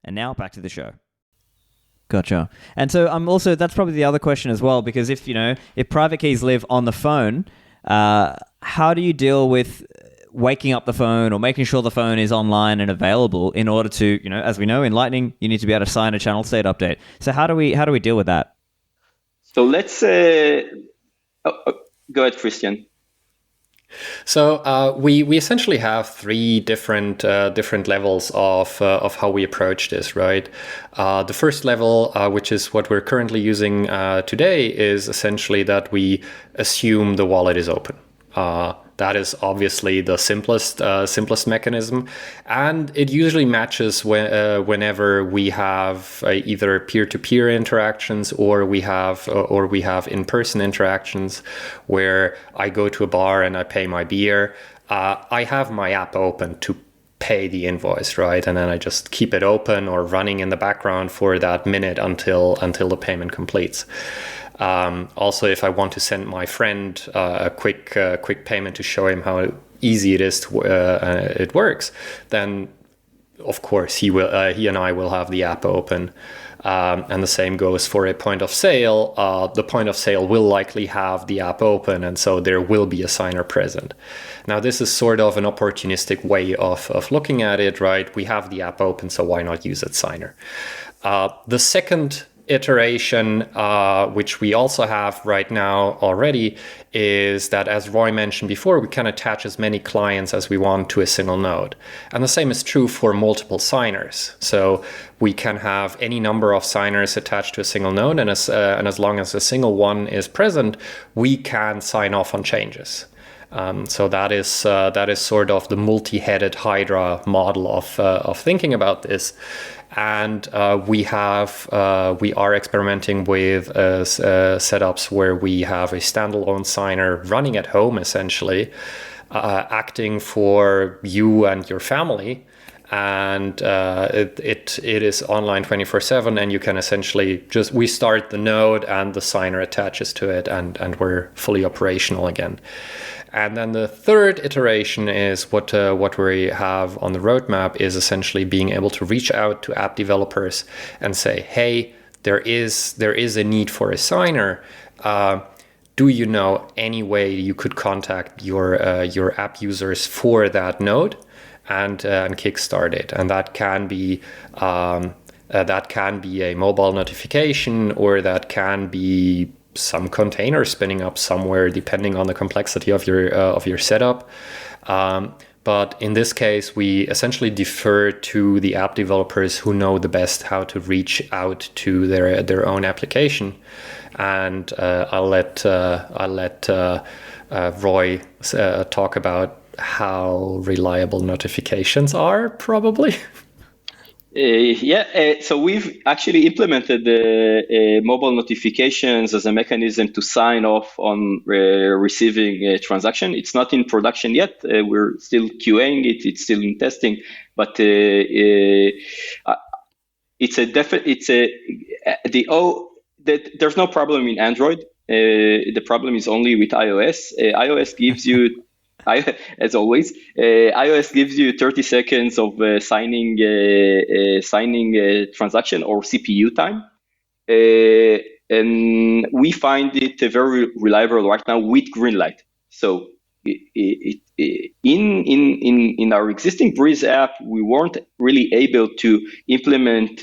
[SPEAKER 1] And now back to the show. Gotcha. And so that's probably the other question as well, because if private keys live on the phone, how do you deal with waking up the phone or making sure the phone is online and available in order to, as we know in Lightning, you need to be able to sign a channel state update. So how do we deal with that?
[SPEAKER 3] So let's go ahead, Christian.
[SPEAKER 2] So we essentially have 3 different levels of how we approach this, right? The first level, which is what we're currently using today, is essentially that we assume the wallet is open. That is obviously the simplest mechanism, and it usually matches whenever we have either peer-to-peer interactions or we have in-person interactions where I go to a bar and I pay my beer. I have my app open to pay the invoice, right? And then I just keep it open or running in the background for that minute until the payment completes. Also, if I want to send my friend a quick payment to show him how easy it is it works, then of course he and I will have the app open. And the same goes for a point of sale. The point of sale will likely have the app open, and so there will be a signer present. Now, this is sort of an opportunistic way of looking at it, right? We have the app open, so why not use that signer? The second iteration, which we also have right now already, is that, as Roy mentioned before, we can attach as many clients as we want to a single node. And the same is true for multiple signers. So we can have any number of signers attached to a single node, and as long as a single one is present, we can sign off on changes. So that is sort of the multi-headed Hydra model of thinking about this. And we are experimenting with setups where we have a standalone signer running at home, essentially, acting for you and your family. And it is online 24/7, and you can essentially we start the node and the signer attaches to it, and we're fully operational again. And then the third iteration is what we have on the roadmap is essentially being able to reach out to app developers and say, hey, there is a need for a signer. Do you know any way you could contact your app users for that node and kickstart it? And that can be a mobile notification, or that can be some container spinning up somewhere, depending on the complexity of your setup. But in this case, we essentially defer to the app developers who know the best how to reach out to their own application. And I'll let Roy talk about how reliable notifications are, probably.
[SPEAKER 3] So we've actually implemented mobile notifications as a mechanism to sign off on receiving a transaction. It's not in production yet. We're still QAing it. It's still in testing. But it's a there's no problem in Android. The problem is only with iOS. iOS gives you, as always, iOS gives you 30 seconds of signing a transaction or CPU time. And we find it very reliable right now with Greenlight. So in our existing Breez app, we weren't really able to implement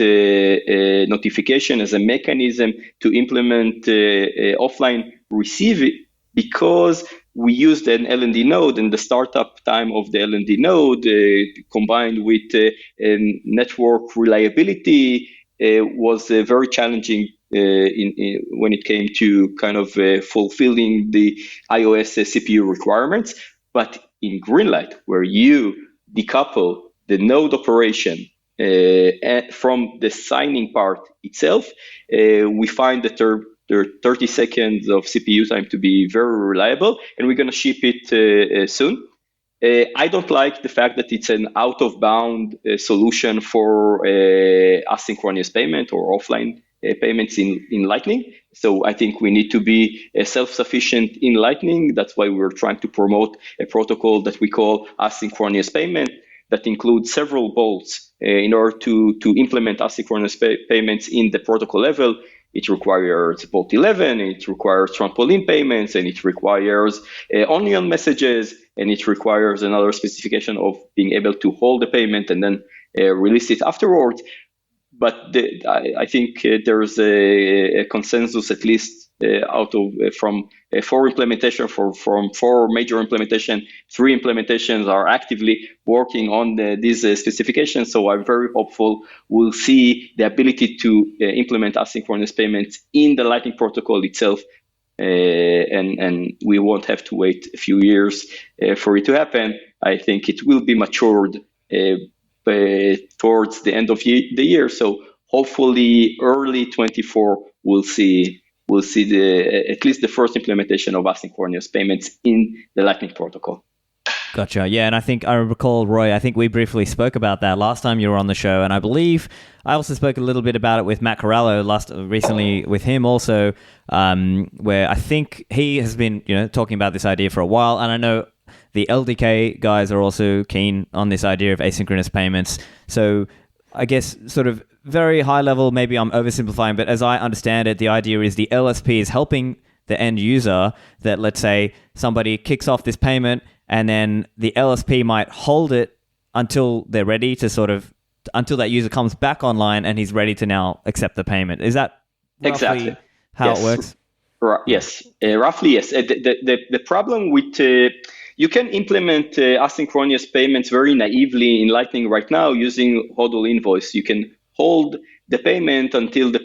[SPEAKER 3] notification as a mechanism to implement offline receive because we used an LND node, and the startup time of the LND node combined with network reliability was very challenging when it came to kind of fulfilling the iOS CPU requirements. But in Greenlight, where you decouple the node operation from the signing part itself, we find that there are 30 seconds of CPU time to be very reliable, and we're going to ship it soon. I don't like the fact that it's an out-of-bound solution for asynchronous payment or offline payments in Lightning. So I think we need to be self-sufficient in Lightning. That's why we're trying to promote a protocol that we call asynchronous payment that includes several bolts in order to implement asynchronous payments in the protocol level. It requires bolt 11, it requires trampoline payments, and it requires onion messages, and it requires another specification of being able to hold the payment and then release it afterwards. But I think there's a consensus, at least from 4 implementation, from 4 major implementation, 3 implementations are actively working on these specifications. So I'm very hopeful we'll see the ability to implement asynchronous payments in the Lightning protocol itself. And we won't have to wait a few years for it to happen. I think it will be matured towards the end of the year. So hopefully early 24 we'll see at least the first implementation of asynchronous payments in the Lightning protocol.
[SPEAKER 1] Gotcha. Yeah, and I think I recall, Roy, I think we briefly spoke about that last time you were on the show, and I believe I also spoke a little bit about it with Matt Corallo recently with him also, where I think he has been talking about this idea for a while, and I know the LDK guys are also keen on this idea of asynchronous payments. So I guess sort of very high level, maybe I'm oversimplifying, but as I understand it, the idea is the LSP is helping the end user that, let's say, somebody kicks off this payment and then the LSP might hold it until they're ready to until that user comes back online and he's ready to now accept the payment. Is that roughly how it works?
[SPEAKER 3] Yes, roughly yes. The problem with you can implement asynchronous payments very naively in Lightning right now using HODL invoice. You can hold the payment until the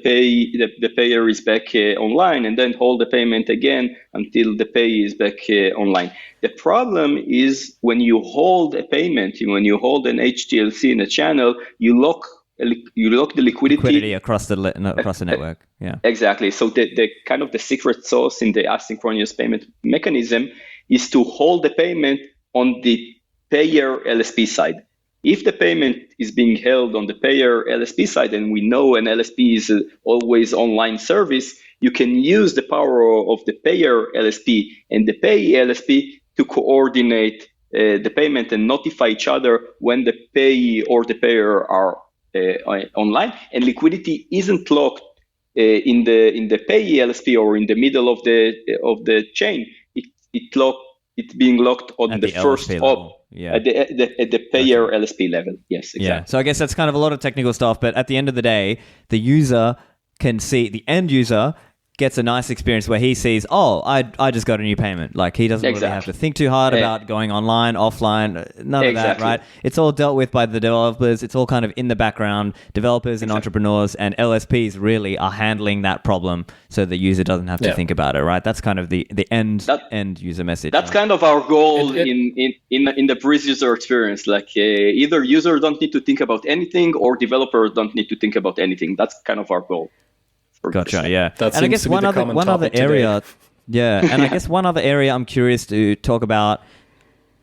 [SPEAKER 3] payer is back online, and then hold the payment again until the payee is back online. The problem is when you hold a payment, when you hold an HTLC in a channel, you lock the liquidity
[SPEAKER 1] across the network. Yeah,
[SPEAKER 3] exactly. So the kind of the secret sauce in the asynchronous payment mechanism is to hold the payment on the payer LSP side. If the payment is being held on the payer LSP side, and we know an LSP is always online service, you can use the power of the payer LSP and the payee LSP to coordinate the payment and notify each other when the payee or the payer are online. And liquidity isn't locked in the payee LSP or in the middle of the chain. It's being locked on the first hop.
[SPEAKER 1] Yeah.
[SPEAKER 3] At the payer LSP level. Yes, exactly.
[SPEAKER 1] Yeah. So I guess that's kind of a lot of technical stuff, but at the end of the day, the end user gets a nice experience where he sees, I just got a new payment. Like he doesn't really have to think too hard about going online, offline, none of that, right? It's all dealt with by the developers. It's all kind of in the background. Developers and entrepreneurs and LSPs really are handling that problem so the user doesn't have to think about it, right? That's kind of the end user message.
[SPEAKER 3] That's kind of our goal in the Breez user experience. Like either user don't need to think about anything or developers don't need to think about anything. That's kind of our goal.
[SPEAKER 1] Gotcha. Yeah, and I guess one other area. Yeah, and I guess one other area I'm curious to talk about,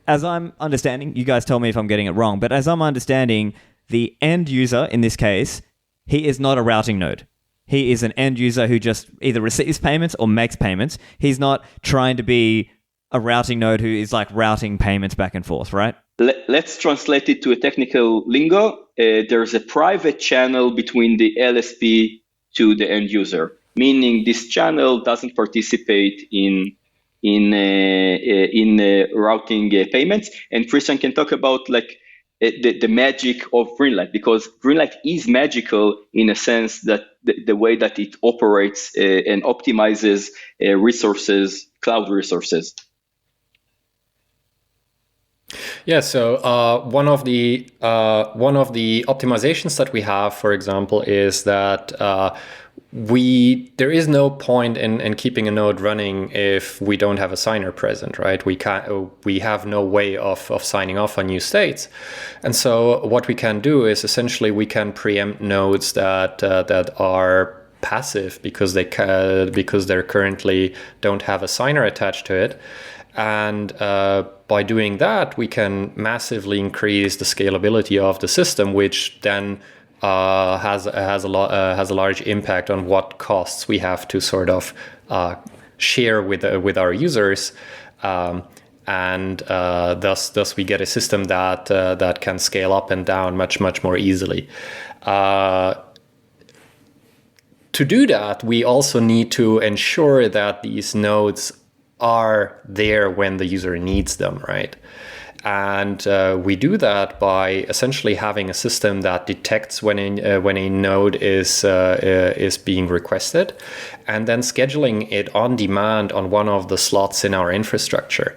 [SPEAKER 1] as I'm understanding, you guys tell me if I'm getting it wrong, but as I'm understanding, the end user in this case he is not a routing node. He is an end user who just either receives payments or makes payments. He's not trying to be a routing node who is like routing payments back and forth, right?
[SPEAKER 3] Let's translate it to a technical lingo. There's a private channel between the LSP to the end user, meaning this channel doesn't participate in routing payments. And Christian can talk about like the magic of Greenlight, because Greenlight is magical in a sense that the way that it operates and optimizes resources, cloud resources.
[SPEAKER 2] Yeah, so one of the optimizations that we have, for example, is that there is no point in keeping a node running if we don't have a signer present, right? We have no way of signing off on new states, and so what we can do is essentially we can preempt nodes that are passive because they currently don't have a signer attached to it, and by doing that, we can massively increase the scalability of the system, which then has a large impact on what costs we have to sort of share with our users, and thus we get a system that can scale up and down much more easily. To do that, we also need to ensure that these nodes are there when the user needs them, right? And we do that by essentially having a system that detects when a node is being requested, and then scheduling it on demand on one of the slots in our infrastructure.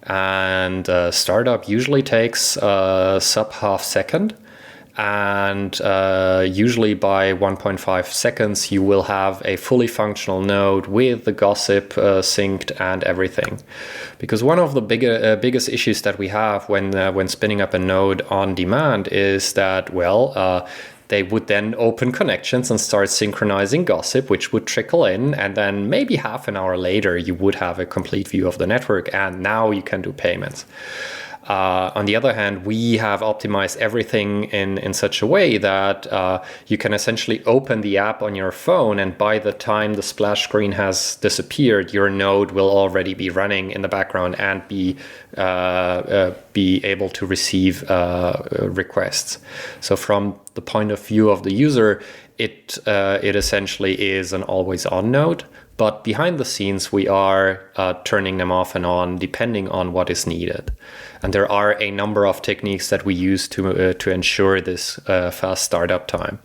[SPEAKER 2] And startup usually takes sub half second. And usually by 1.5 seconds, you will have a fully functional node with the gossip synced and everything. Because one of the biggest issues that we have when spinning up a node on demand is that, they would then open connections and start synchronizing gossip, which would trickle in. And then maybe half an hour later, you would have a complete view of the network. And now you can do payments. On the other hand, we have optimized everything in such a way that you can essentially open the app on your phone, and by the time the splash screen has disappeared, your node will already be running in the background and be able to receive requests. So from the point of view of the user, it essentially is an always-on node. But behind the scenes, we are turning them off and on depending on what is needed. And there are a number of techniques that we use to ensure this fast startup time.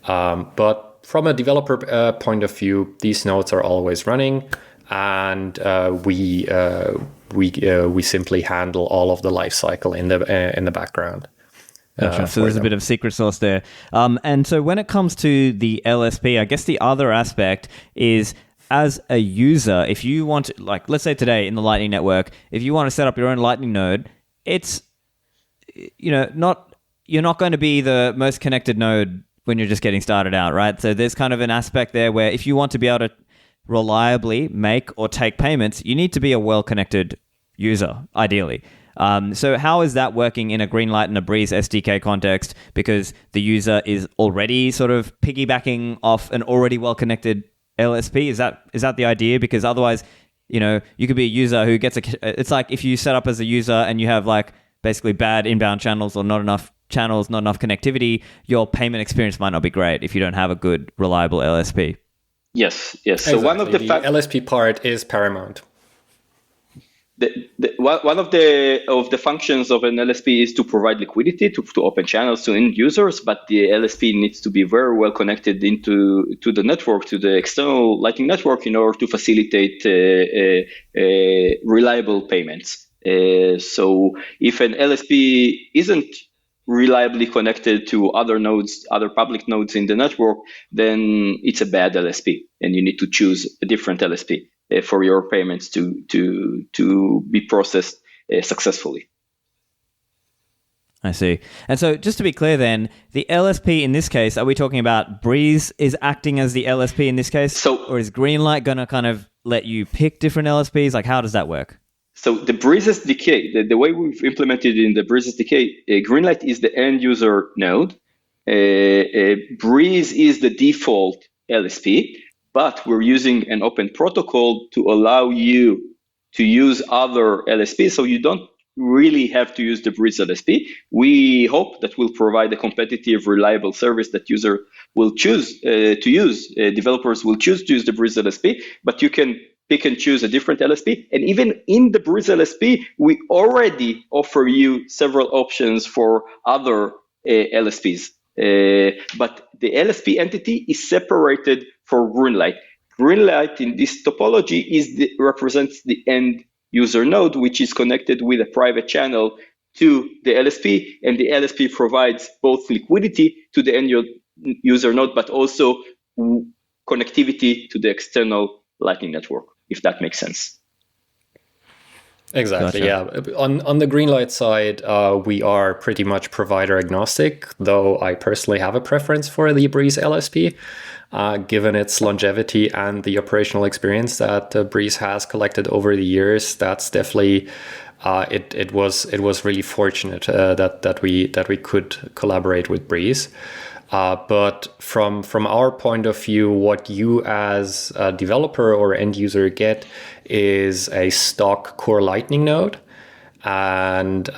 [SPEAKER 2] But from a developer point of view, these nodes are always running, and we simply handle all of the life cycle in the background.
[SPEAKER 1] Gotcha. So there's a bit of secret sauce there. And so when it comes to the LSP, I guess the other aspect is, as a user, if you want to, like, let's say today in the Lightning Network, if you want to set up your own Lightning node, it's, you're not going to be the most connected node when you're just getting started out, right? So there's kind of an aspect there where if you want to be able to reliably make or take payments, you need to be a well-connected user, ideally. So how is that working in a Greenlight and a Breez SDK context? Because the user is already sort of piggybacking off an already well-connected LSP. Is that the idea? Because otherwise, you could be a user who gets it's like if you set up as a user and you have like basically bad inbound channels or not enough channels, not enough connectivity, your payment experience might not be great if you don't have a good, reliable LSP.
[SPEAKER 3] Yes.
[SPEAKER 2] Exactly.
[SPEAKER 3] So one of the
[SPEAKER 2] LSP part is paramount.
[SPEAKER 3] One of the functions of an LSP is to provide liquidity to open channels to end users, but the LSP needs to be very well connected to the network, to the external Lightning Network, in order to facilitate reliable payments. So if an LSP isn't reliably connected to other nodes, other public nodes in the network, then it's a bad LSP, and you need to choose a different LSP for your payments to be processed successfully.
[SPEAKER 1] I see. And so just to be clear then, the LSP in this case, are we talking about Breez is acting as the LSP in this case? Or is Greenlight going to kind of let you pick different LSPs? Like, how does that work?
[SPEAKER 3] So the Breez SDK, the way we've implemented in the Breez SDK, Greenlight is the end user node, Breez is the default LSP, but we're using an open protocol to allow you to use other LSPs, so you don't really have to use the Breez LSP. We hope that will provide a competitive, reliable service that user will choose to use. Developers will choose to use the Breez LSP, but you can pick and choose a different LSP. And even in the Breez LSP, we already offer you several options for other LSPs. But the LSP entity is separated for Greenlight. Greenlight in this topology represents the end user node, which is connected with a private channel to the LSP, and the LSP provides both liquidity to the end user node, but also connectivity to the external Lightning Network, if that makes sense.
[SPEAKER 2] Exactly,
[SPEAKER 1] Gotcha.
[SPEAKER 2] yeah. On the Greenlight side, we are pretty much provider agnostic, though I personally have a preference for the Breez LSP, given its longevity and the operational experience that Breez has collected over the years. That's definitely it was really fortunate that we could collaborate with Breez. But from our point of view, what you as a developer or end user get is a stock core Lightning node, and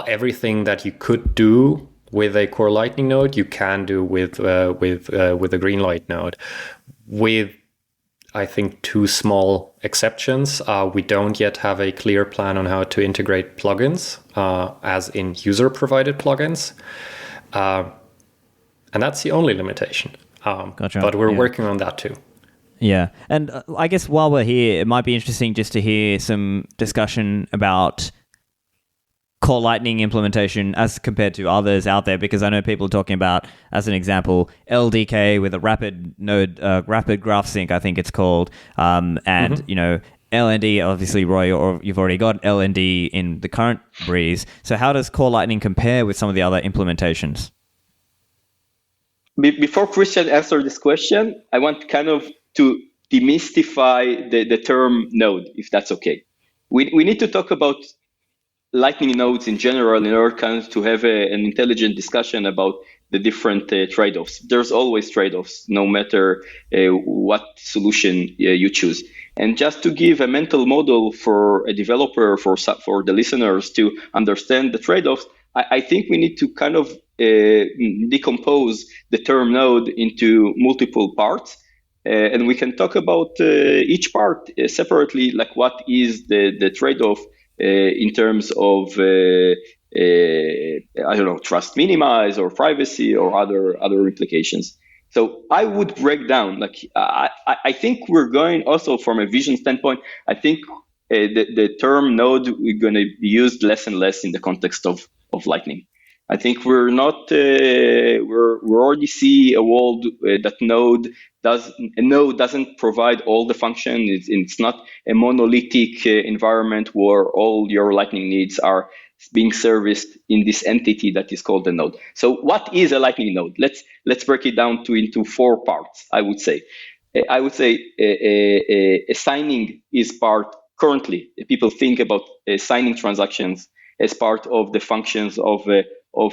[SPEAKER 2] everything that you could do with a core Lightning node, you can do with a Greenlight node, with I think 2 small exceptions. We don't yet have a clear plan on how to integrate plugins, as in user-provided plugins. And that's the only limitation.
[SPEAKER 1] Gotcha.
[SPEAKER 2] But we're working on that too.
[SPEAKER 1] Yeah. And I guess while we're here, it might be interesting just to hear some discussion about core Lightning implementation as compared to others out there, because I know people are talking about, as an example, LDK with a rapid node, rapid graph sync, I think it's called. And, you know, LND, obviously, Roy, or you've already got LND in the current Breez. So how does core Lightning compare with some of the other implementations?
[SPEAKER 3] Before Christian answers this question, I want kind of to demystify the term node, if that's okay. We need to talk about Lightning nodes in general in order kind of to have an intelligent discussion about the different trade-offs. There's always trade-offs, no matter what solution you choose. And just to give a mental model for a developer, for the listeners to understand the trade-offs, I think we need to kind of decompose the term node into multiple parts. And we can talk about each part separately, like what is the trade-off in terms of, I don't know, trust minimize or privacy or other implications. So I would break down, like, I think we're going also from a vision standpoint, I think the term node we're going to be used less and less in the context of Lightning. I think we're not, we already see a world that node doesn't provide all the function. It's not a monolithic environment where all your Lightning needs are being serviced in this entity that is called a node. So what is a Lightning node? Let's break it down into 4 parts, I would say. A signing is part. Currently, people think about signing transactions as part of the functions of a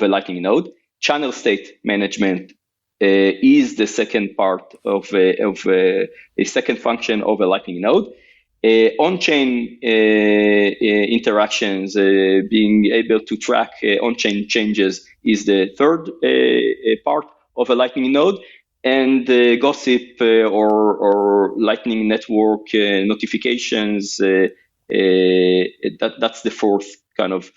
[SPEAKER 3] Lightning node. Channel state management is the second part of a second function of a Lightning node. On-chain interactions, being able to track on-chain changes is the third part of a Lightning node. And gossip or Lightning Network notifications, that's the fourth kind of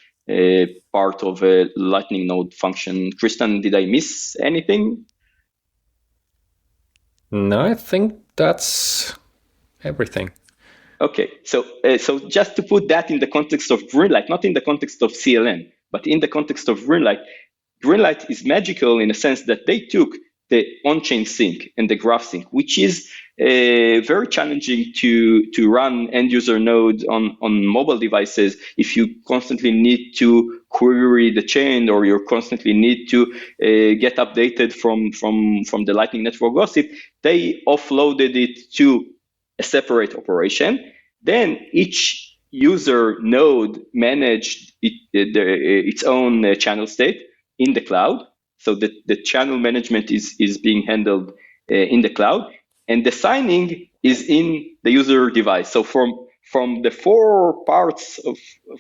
[SPEAKER 3] part of a Lightning node function. Christian, did I miss anything?
[SPEAKER 2] No, I think that's everything.
[SPEAKER 3] Okay, so just to put that in the context of Greenlight, not in the context of CLN, but in the context of Greenlight, Greenlight is magical in a sense that they took the on-chain sync and the graph sync, which is very challenging to run end-user nodes on mobile devices if you constantly need to query the chain or you constantly need to get updated from the Lightning Network gossip. They offloaded it to a separate operation. Then each user node managed its own channel state in the cloud. So the channel management is being handled in the cloud, and the signing is in the user device. So from the four parts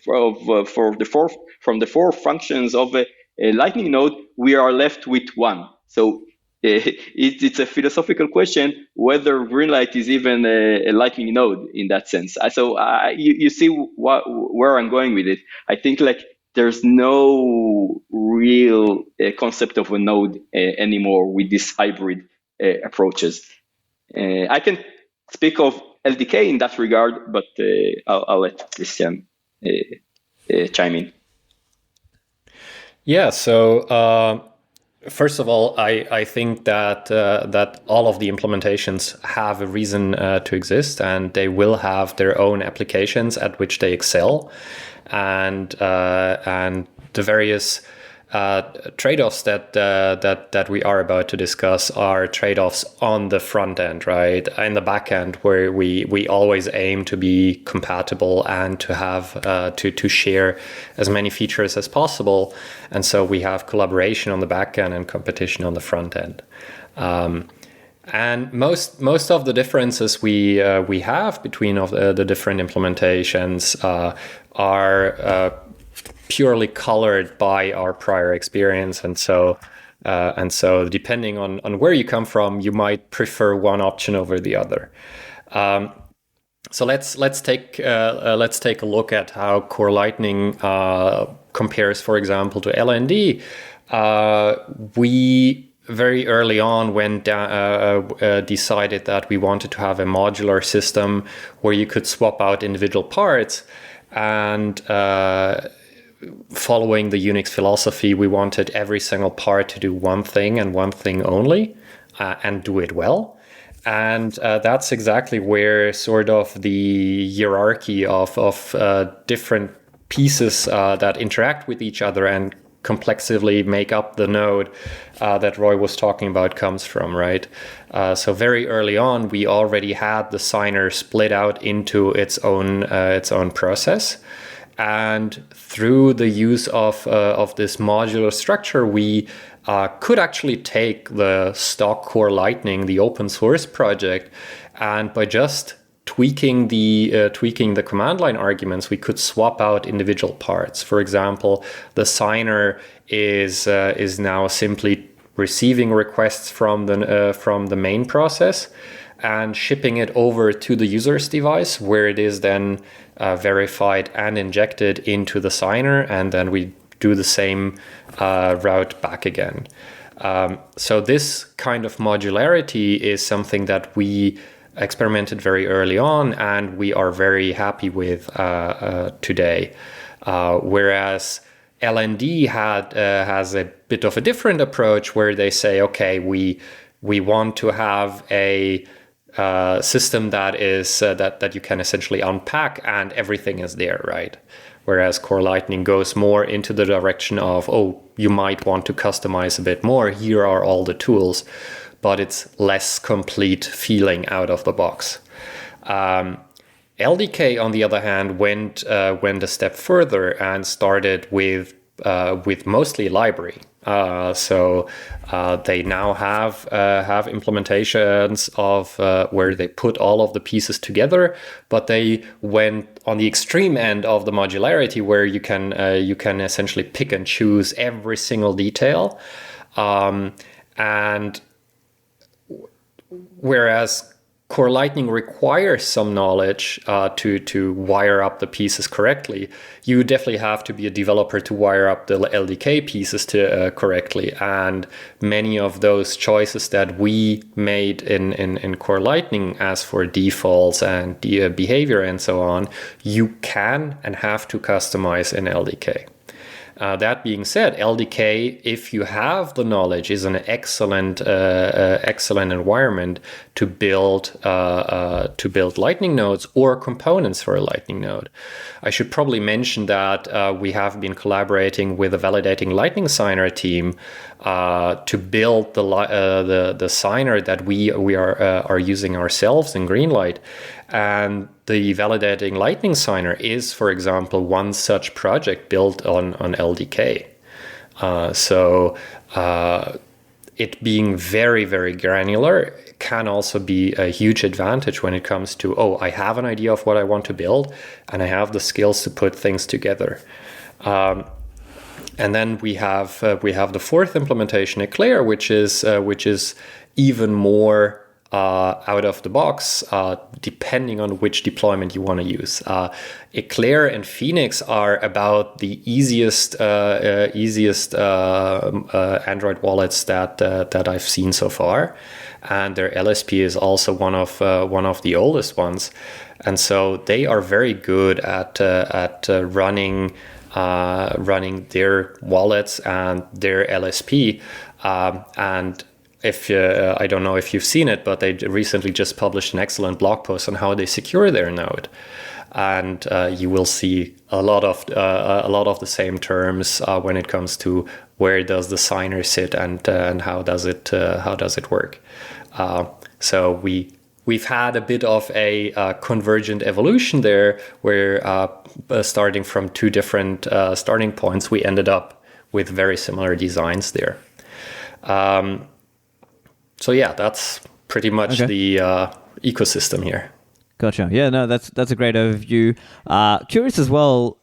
[SPEAKER 3] from the four functions of a Lightning node, we are left with one. So it's a philosophical question whether Greenlight is even a Lightning node in that sense. So you see where I'm going with it. I think like there's no real concept of a node anymore with these hybrid approaches. I can speak of LDK in that regard, but I'll let Christian chime in.
[SPEAKER 2] Yeah, so first of all, I think that that all of the implementations have a reason to exist, and they will have their own applications at which they excel, and the various trade-offs that we are about to discuss are trade-offs on the front end, right? In the back end, where we always aim to be compatible and to have to share as many features as possible, and so we have collaboration on the back end and competition on the front end. And most of the differences we have between the different implementations are purely colored by our prior experience, and so depending on where you come from, you might prefer one option over the other. So let's take a look at how Core Lightning compares, for example, to LND. We very early on decided that we wanted to have a modular system where you could swap out individual parts, and following the Unix philosophy, we wanted every single part to do one thing and one thing only, and do it well. And that's exactly where sort of the hierarchy of different pieces that interact with each other and complexively make up the node that Roy was talking about comes from, right? So very early on, we already had the signer split out into its own process. And through the use of this modular structure, we could actually take the stock Core Lightning, the open source project, and by just tweaking the command line arguments, we could swap out individual parts. For example, the signer is now simply receiving requests from the main process and shipping it over to the user's device, where it is then verified and injected into the signer, and then we do the same route back again. So this kind of modularity is something that we experimented very early on, and we are very happy with today. Whereas LND has a bit of a different approach, where they say, okay, we want to have a system that is that you can essentially unpack and everything is there, right? Whereas Core Lightning goes more into the direction of, oh, you might want to customize a bit more. Here are all the tools, but it's less complete feeling out of the box. LDK, on the other hand, went a step further and started with mostly library. So they now have implementations of where they put all of the pieces together, but they went on the extreme end of the modularity, where you can essentially pick and choose every single detail, and whereas Core Lightning requires some knowledge to wire up the pieces correctly, you definitely have to be a developer to wire up the LDK pieces correctly. And many of those choices that we made in Core Lightning, as for defaults and behavior and so on, you can and have to customize in LDK. That being said, LDK, if you have the knowledge, is an excellent environment to build Lightning nodes or components for a Lightning node. I should probably mention that we have been collaborating with a validating Lightning signer team to build the signer that we are using ourselves in Greenlight. And the validating Lightning signer is, for example, one such project built on LDK. So it being very, very granular can also be a huge advantage when it comes to, I have an idea of what I want to build, and I have the skills to put things together. And then we have the fourth implementation, Eclair, which is even more out of the box, depending on which deployment you want to use. Eclair and Phoenix are about the easiest Android wallets that I've seen so far, and their LSP is also one of the oldest ones, and so they are very good at running their wallets and their LSP, and if I don't know if you've seen it, but they recently just published an excellent blog post on how they secure their node, and you will see a lot of the same terms when it comes to where does the signer sit and how does it work. So we've had a bit of a convergent evolution there, where starting from two different starting points, we ended up with very similar designs there. So yeah, that's pretty much the ecosystem here.
[SPEAKER 1] Gotcha. Yeah, no, that's a great overview. Curious as well,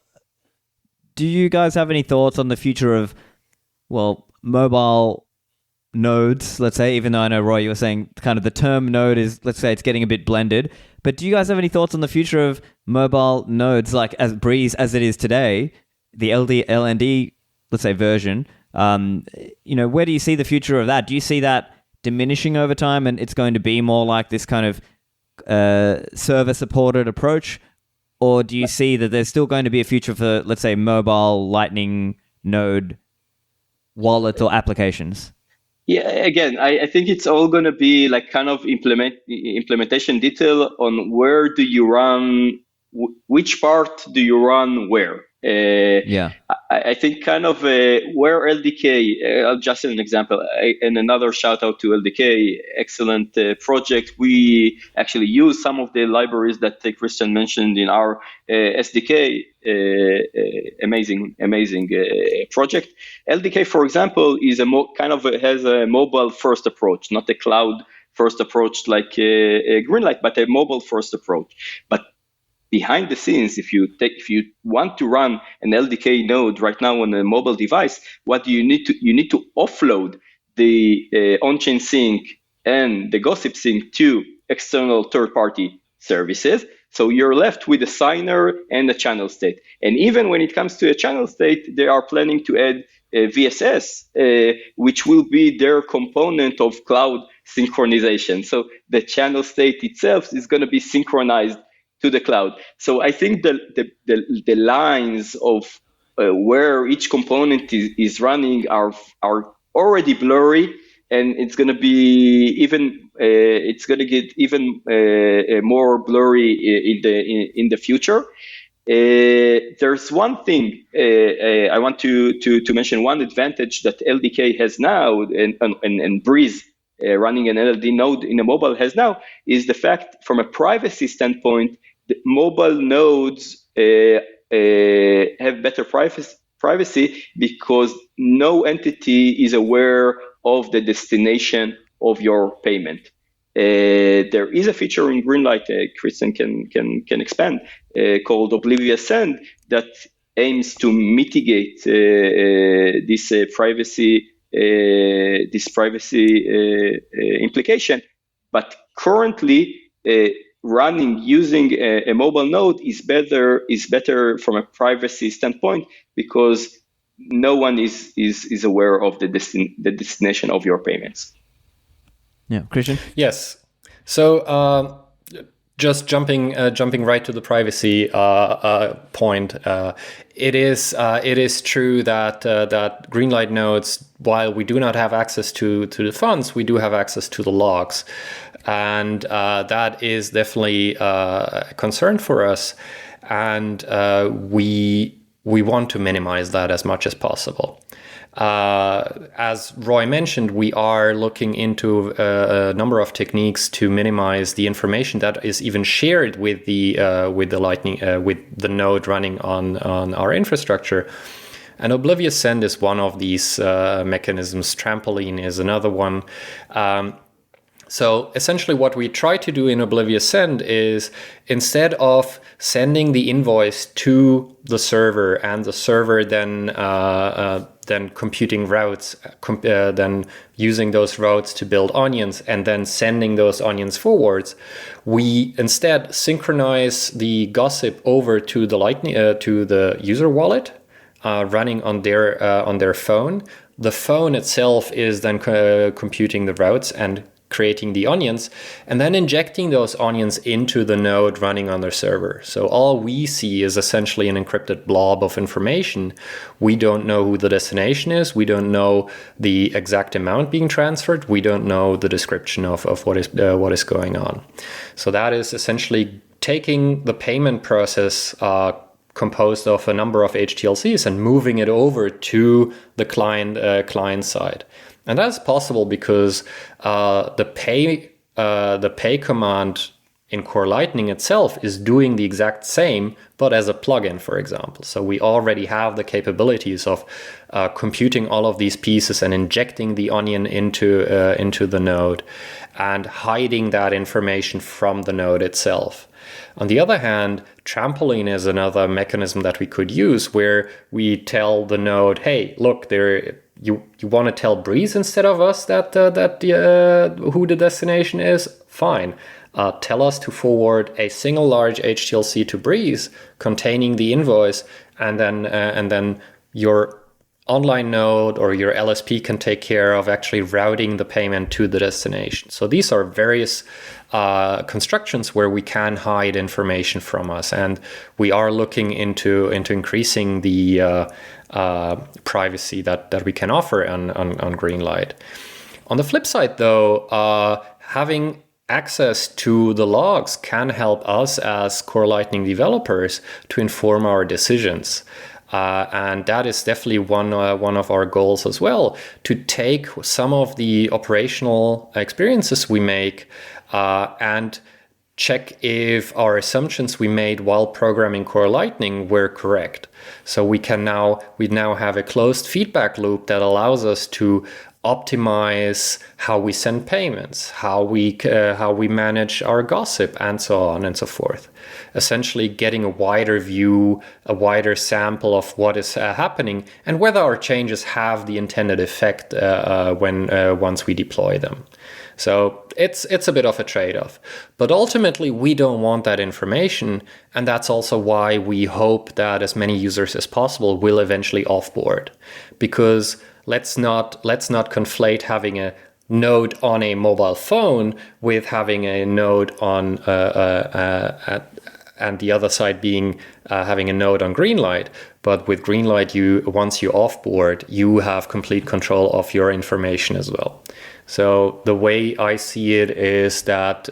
[SPEAKER 1] do you guys have any thoughts on the future of, mobile nodes, let's say, even though I know, Roy, you were saying kind of the term node is, let's say, it's getting a bit blended, but do you guys have any thoughts on the future of mobile nodes, like as Breez as it is today, the LND, let's say, version? Where do you see the future of that? Do you see that diminishing over time and it's going to be more like this kind of server-supported approach? Or do you see that there's still going to be a future for, let's say, mobile Lightning node wallet or applications?
[SPEAKER 3] Yeah, again, I think it's all going to be like kind of implementation detail on where do you run, which part do you run where. I think kind of where LDK, I'll just an example, and another shout out to LDK, excellent project. We actually use some of the libraries that Christian mentioned in our SDK, amazing project. LDK, for example, is has a mobile first approach, not a cloud first approach like Greenlight, but a mobile first approach. But behind the scenes, if you want to run an LDK node right now on a mobile device, what do you need to? You need to offload the on-chain sync and the gossip sync to external third-party services. So you're left with a signer and a channel state. And even when it comes to a channel state, they are planning to add VSS, which will be their component of cloud synchronization. So the channel state itself is going to be synchronized to the cloud. So I think the lines of where each component is running are already blurry, and it's going to be get even more blurry in the future. There's one thing I want to mention. One advantage that LDK has now, and Breez running an LLD node in a mobile has now, is the fact from a privacy standpoint, the mobile nodes have better privacy because no entity is aware of the destination of your payment. There is a feature in Greenlight, Christian can expand, called Oblivious Send that aims to mitigate this privacy implication. But currently, using a mobile node is better from a privacy standpoint because no one is aware of the destination of your payments.
[SPEAKER 1] Yeah, Christian?
[SPEAKER 2] Yes. So just jumping right to the privacy point, it is true that Greenlight nodes, while we do not have access to the funds, we do have access to the logs. And that is definitely a concern for us, and we want to minimize that as much as possible. As Roy mentioned, we are looking into a number of techniques to minimize the information that is even shared with the Lightning with the node running on our infrastructure. And Oblivious Send is one of these mechanisms. Trampoline is another one. So essentially what we try to do in Oblivious Send is, instead of sending the invoice to the server and the server then computing routes, then using those routes to build onions and then sending those onions forwards, we instead synchronize the gossip over to the Lightning to the user wallet running on their phone. The phone itself is then computing the routes and creating the onions, and then injecting those onions into the node running on their server. So all we see is essentially an encrypted blob of information. We don't know who the destination is. We don't know the exact amount being transferred. We don't know the description of what is going on. So that is essentially taking the payment process composed of a number of HTLCs and moving it over to the client side. And that's possible because the pay command in Core Lightning itself is doing the exact same, but as a plugin, for example. So we already have the capabilities of computing all of these pieces and injecting the onion into the node and hiding that information from the node itself. On the other hand, Trampoline is another mechanism that we could use, where we tell the node, hey, look, you want to tell Breez instead of us that who the destination is? Fine. Tell us to forward a single large HTLC to Breez containing the invoice, and then your online node or your LSP can take care of actually routing the payment to the destination. So these are various constructions where we can hide information from us, and we are looking into increasing the privacy that we can offer on Greenlight. On the flip side, though, having access to the logs can help us as Core Lightning developers to inform our decisions. And that is definitely one of our goals as well, to take some of the operational experiences we make and check if our assumptions we made while programming Core Lightning were correct. So we now have a closed feedback loop that allows us to optimize how we send payments, how we manage our gossip, and so on and so forth. Essentially getting a wider view, a wider sample of what is happening, and whether our changes have the intended effect once we deploy them. So it's a bit of a trade-off. But ultimately, we don't want that information, and that's also why we hope that as many users as possible will eventually offboard. Because let's not conflate having a node on a mobile phone with having a node on and the other side being having a node on Greenlight. But with Greenlight, once you offboard, you have complete control of your information as well. So the way I see it is that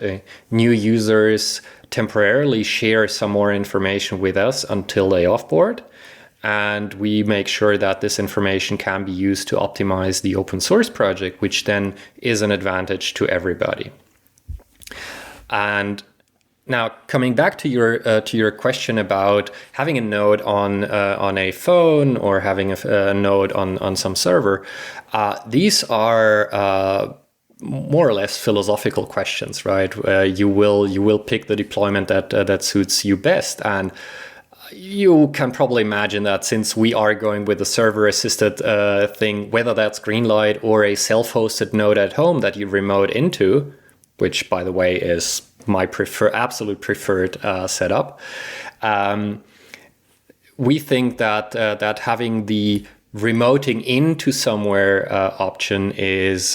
[SPEAKER 2] new users temporarily share some more information with us until they offboard. And we make sure that this information can be used to optimize the open source project, which then is an advantage to everybody. And now, coming back to your question about having a node on a phone or having a node on some server, these are more or less philosophical questions, right? You will pick the deployment that suits you best, and you can probably imagine that since we are going with a server-assisted thing, whether that's Greenlight or a self-hosted node at home that you remote into, which, by the way, is my absolute preferred setup. We think that having the remoting into somewhere option is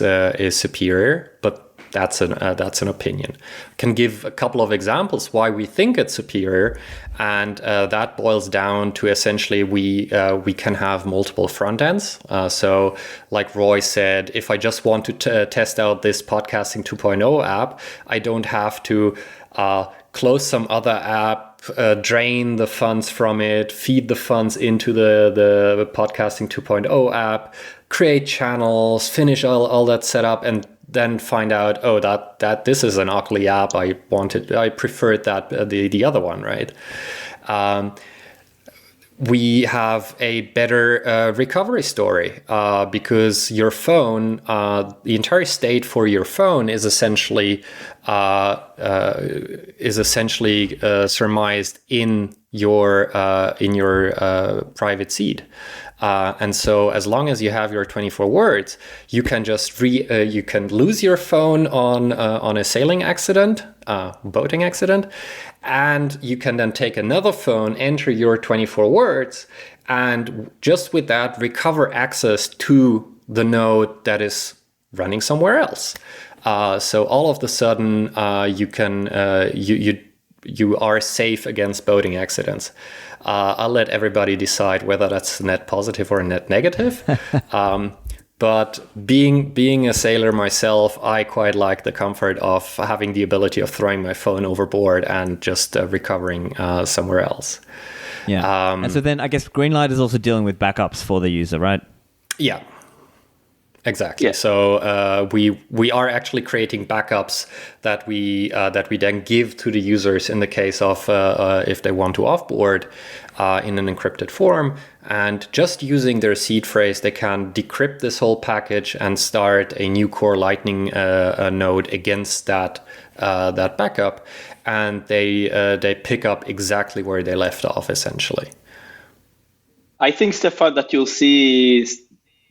[SPEAKER 2] superior, but that's an opinion. I can give a couple of examples why we think it's superior, and that boils down to essentially we can have multiple front ends. So, like Roy said, if I just want to test out this Podcasting 2.0 app, I don't have to close some other app, drain the funds from it, feed the funds into the Podcasting 2.0 app, create channels, finish all that setup, and then find out, oh, that this is an ugly app. I preferred that the other one, right? we have a better recovery story because your phone, the entire state for your phone is essentially surmised in your private seed. And so as long as you have your 24 words, you can just you can lose your phone on a sailing accident, boating accident, and you can then take another phone, enter your 24 words, and just with that recover access to the node that is running somewhere else. So all of a sudden you can you are safe against boating accidents. I'll let everybody decide whether that's net positive or net negative. But being a sailor myself, I quite like the comfort of having the ability of throwing my phone overboard and just recovering somewhere else.
[SPEAKER 1] Yeah. And so then I guess Greenlight is also dealing with backups for the user, right?
[SPEAKER 2] Yeah. Exactly. Yeah. So we are actually creating backups that we then give to the users in the case of if they want to offboard in an encrypted form, and just using their seed phrase, they can decrypt this whole package and start a new core Lightning node against that backup, and they pick up exactly where they left off essentially.
[SPEAKER 3] I think, Stephan, that you'll see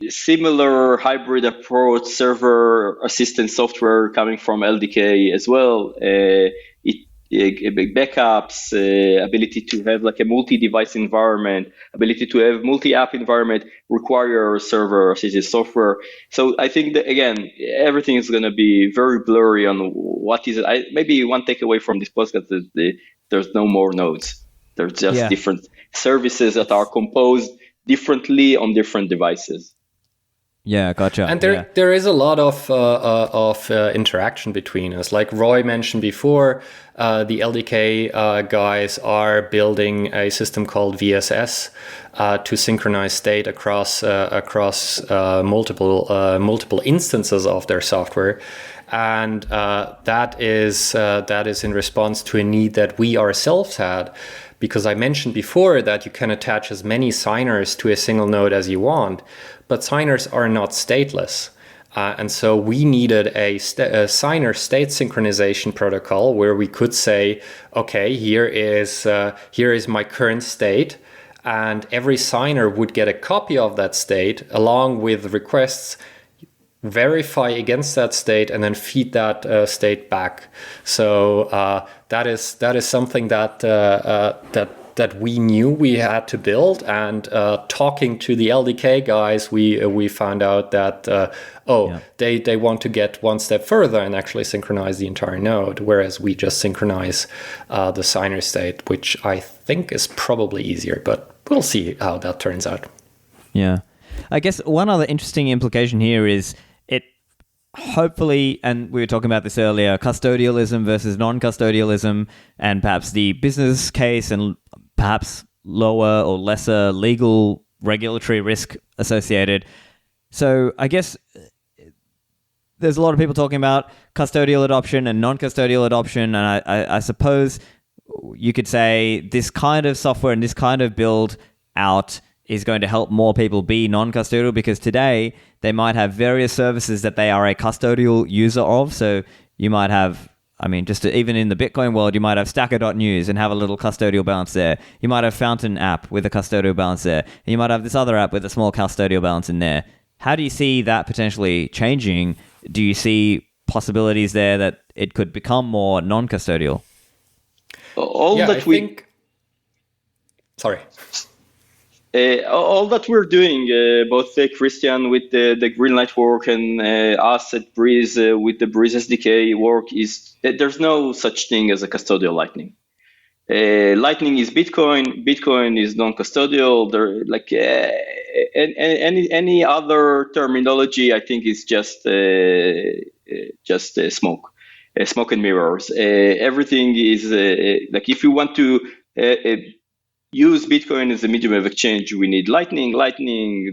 [SPEAKER 3] similar hybrid approach, server assistant software coming from LDK as well. Backups, ability to have like a multi-device environment, ability to have multi-app environment require server assisted software. So I think that again, everything is going to be very blurry on what is it. Maybe one takeaway from this podcast is there's no more nodes. There's just different services that are composed differently on different devices.
[SPEAKER 1] Yeah, gotcha.
[SPEAKER 2] And there is a lot of interaction between us. Like Roy mentioned before, the LDK guys are building a system called VSS to synchronize state across multiple instances of their software. And that is in response to a need that we ourselves had. Because I mentioned before that you can attach as many signers to a single node as you want, but signers are not stateless. And so we needed a signer state synchronization protocol where we could say, okay, here is my current state, and every signer would get a copy of that state along with requests, verify against that state, and then feed that state back. So that is something that we knew we had to build. And talking to the LDK guys, we found out that they want to get one step further and actually synchronize the entire node, whereas we just synchronize the signer state, which I think is probably easier, but we'll see how that turns out.
[SPEAKER 1] Yeah, I guess one other interesting implication here is hopefully, and we were talking about this earlier, custodialism versus non-custodialism, and perhaps the business case and perhaps lower or lesser legal regulatory risk associated. So I guess there's a lot of people talking about custodial adoption and non-custodial adoption, and I suppose you could say this kind of software and this kind of build out is going to help more people be non-custodial, because today they might have various services that they are a custodial user of. So you might have, even in the Bitcoin world, you might have stacker.news and have a little custodial balance there. You might have Fountain app with a custodial balance there. And you might have this other app with a small custodial balance in there. How do you see that potentially changing? Do you see possibilities there that it could become more non-custodial?
[SPEAKER 3] All that we're doing, both Christian with the Greenlight work and us at Breez with the Breez SDK work, is that there's no such thing as a custodial Lightning. Lightning is Bitcoin. Bitcoin is non-custodial. There, any other terminology, I think, is just smoke and mirrors. Everything is if you want to use Bitcoin as a medium of exchange, we need Lightning.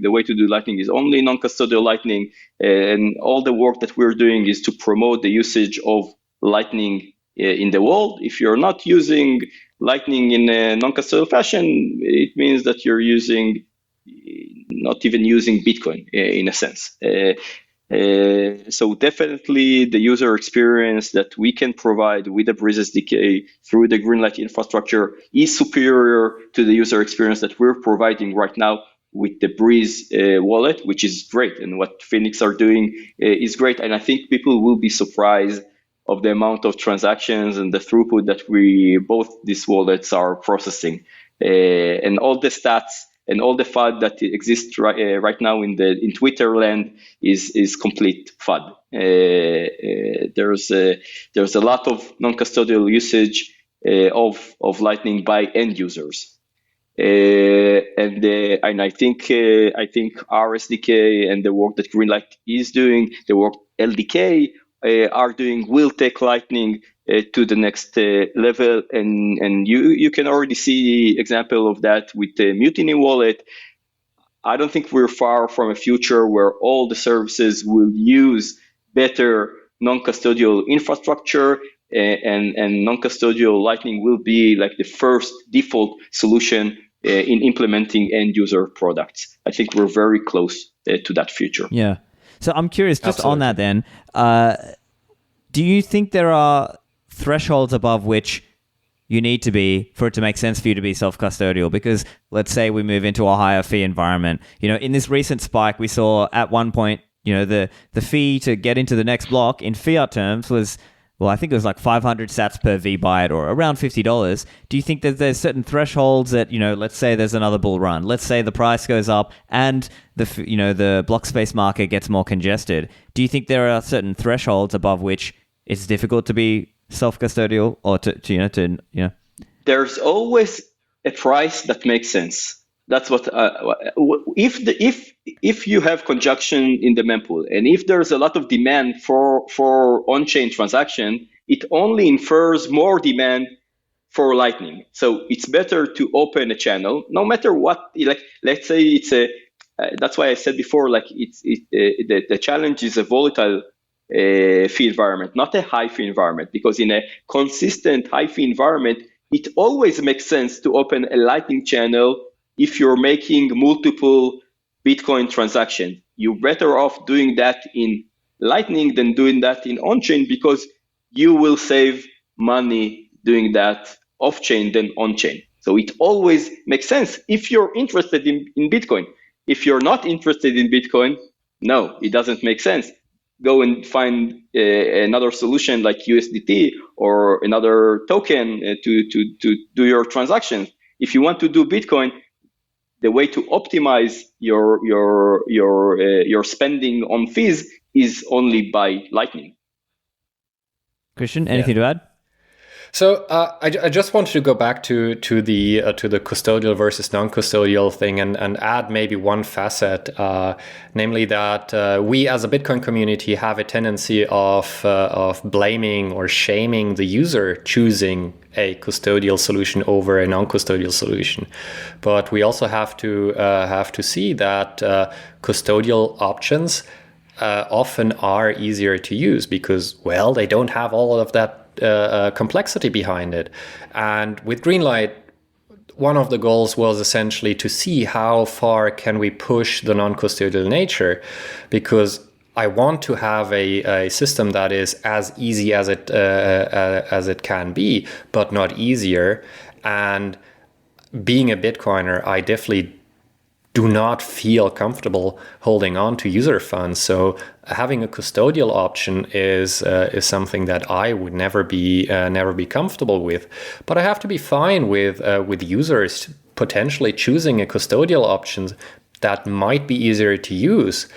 [SPEAKER 3] The way to do Lightning is only non-custodial Lightning. And all the work that we're doing is to promote the usage of Lightning in the world. If you're not using Lightning in a non-custodial fashion, it means that you're not even using Bitcoin in a sense. So definitely the user experience that we can provide with the Breez SDK through the Greenlight infrastructure is superior to the user experience that we're providing right now with the Breez wallet, which is great. And what Phoenix are doing is great. And I think people will be surprised of the amount of transactions and the throughput that both these wallets are processing. And all the stats and all the FUD that exists right now in Twitter land is complete FUD. There's a lot of non-custodial usage of Lightning by end users, and I think our SDK and the work that Greenlight is doing, the work LDK are doing, will take Lightning to the next level, and you can already see example of that with the Mutiny wallet. I don't think we're far from a future where all the services will use better non-custodial infrastructure, and non-custodial Lightning will be like the first default solution in implementing end user products. I think we're very close to that future.
[SPEAKER 1] Yeah. So I'm curious, just
[SPEAKER 2] Absolutely.
[SPEAKER 1] on that then, do you think there are thresholds above which you need to be for it to make sense for you to be self-custodial? Because let's say we move into a higher fee environment. In this recent spike, we saw at one point, the fee to get into the next block in fiat terms was, well, I think it was like 500 sats per VByte, or around $50. Do you think that there's certain thresholds that, let's say there's another bull run, let's say the price goes up and the block space market gets more congested. Do you think there are certain thresholds above which it's difficult to be self-custodial, or to
[SPEAKER 3] There's always a price that makes sense. That's what if you have conjunction in the mempool, and if there's a lot of demand for on-chain transaction, it only infers more demand for Lightning. So it's better to open a channel, no matter what. Like, let's say it's a. That's why I said before, like the challenge is a volatile fee environment, not a high fee environment, because in a consistent high fee environment, it always makes sense to open a Lightning channel. If you're making multiple Bitcoin transactions, you're better off doing that in Lightning than doing that in on-chain, because you will save money doing that off-chain than on-chain. So it always makes sense if you're interested in Bitcoin. If you're not interested in Bitcoin, no, it doesn't make sense. Go and find another solution like USDT or another token to do your transactions. If you want to do Bitcoin, the way to optimize your spending on fees is only by Lightning.
[SPEAKER 1] Christian, anything to add?
[SPEAKER 2] So I just wanted to go back to the custodial versus non-custodial thing, and add maybe one facet, namely that we as a Bitcoin community have a tendency of blaming or shaming the user choosing a custodial solution over a non-custodial solution. But we also have to see that custodial options often are easier to use because, well, they don't have all of that complexity behind it. And with Greenlight, one of the goals was essentially to see how far can we push the non-custodial nature, because I want to have a system that is as easy as it can be, but not easier. And being a Bitcoiner, I definitely do not feel comfortable holding on to user funds. So having a custodial option is something that I would never be comfortable with. But I have to be fine with users potentially choosing a custodial option that might be easier to use.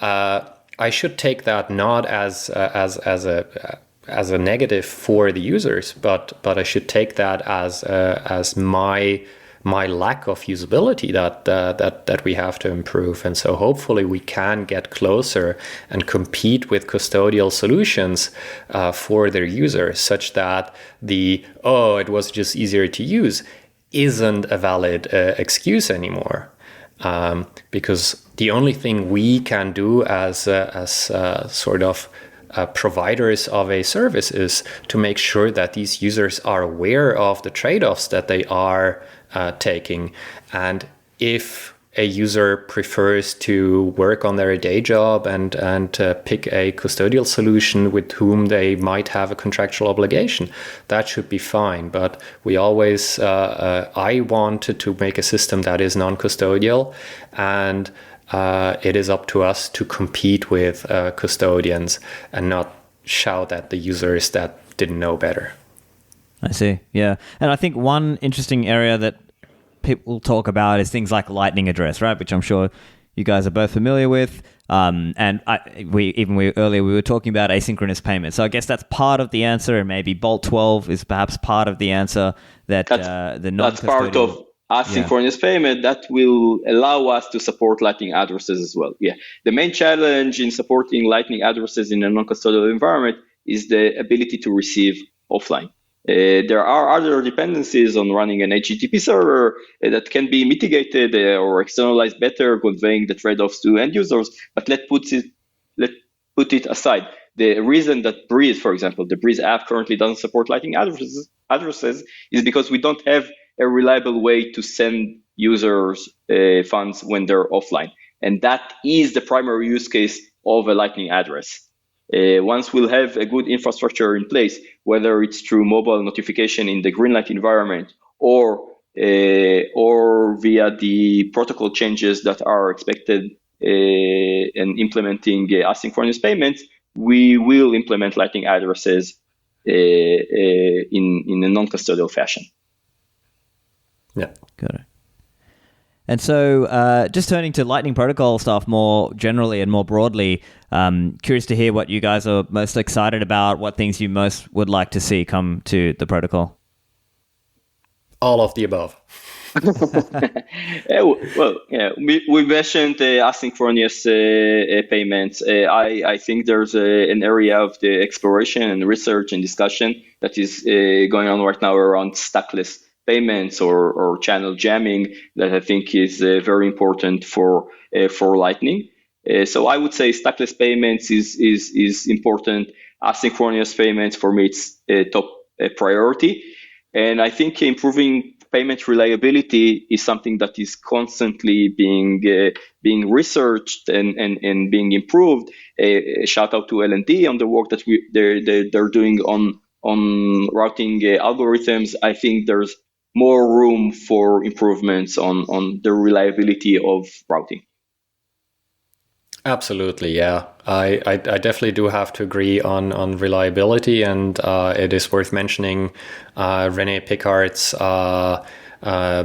[SPEAKER 2] I should take that not as a negative for the users, but I should take that as my lack of usability that we have to improve. And so hopefully we can get closer and compete with custodial solutions for their users, such that it was just easier to use isn't a valid excuse anymore. Because the only thing we can do as sort of providers of a service is to make sure that these users are aware of the trade-offs that they are taking. And if a user prefers to work on their day job and pick a custodial solution with whom they might have a contractual obligation, that should be fine. But we always, I wanted to make a system that is non-custodial, and it is up to us to compete with custodians and not shout at the users that didn't know better.
[SPEAKER 1] I see. Yeah. And I think one interesting area that people talk about is things like Lightning address, right? Which I'm sure you guys are both familiar with. And earlier we were talking about asynchronous payments. So I guess that's part of the answer, and maybe Bolt 12 is perhaps part of the answer that the non-custodial...
[SPEAKER 3] That's part of asynchronous payment that will allow us to support Lightning addresses as well. Yeah. The main challenge in supporting Lightning addresses in a non-custodial environment is the ability to receive offline. There are other dependencies on running an HTTP server that can be mitigated or externalized better, conveying the trade-offs to end users. But let's put it aside. The reason that Breez, for example, the Breez app currently doesn't support Lightning addresses is because we don't have a reliable way to send users funds when they're offline, and that is the primary use case of a Lightning address. Once we'll have a good infrastructure in place, whether it's through mobile notification in the Greenlight environment or via the protocol changes that are expected and implementing asynchronous payments, we will implement Lightning addresses in a non-custodial fashion.
[SPEAKER 2] Yeah,
[SPEAKER 1] got it. And so just turning to Lightning Protocol stuff more generally and more broadly, curious to hear what you guys are most excited about, what things you most would like to see come to the protocol.
[SPEAKER 2] All of the above.
[SPEAKER 3] We mentioned asynchronous payments. I think there's an area of the exploration and research and discussion that is going on right now around stackless payments or channel jamming that I think is very important for Lightning. So I would say stackless payments is important. Asynchronous payments, for me, it's a top priority. And I think improving payment reliability is something that is constantly being researched and being improved. Shout out to L&D on the work that they're doing on routing algorithms. I think there's more room for improvements on the reliability of routing.
[SPEAKER 2] Absolutely, yeah. I definitely do have to agree on reliability, and it is worth mentioning René Pickard's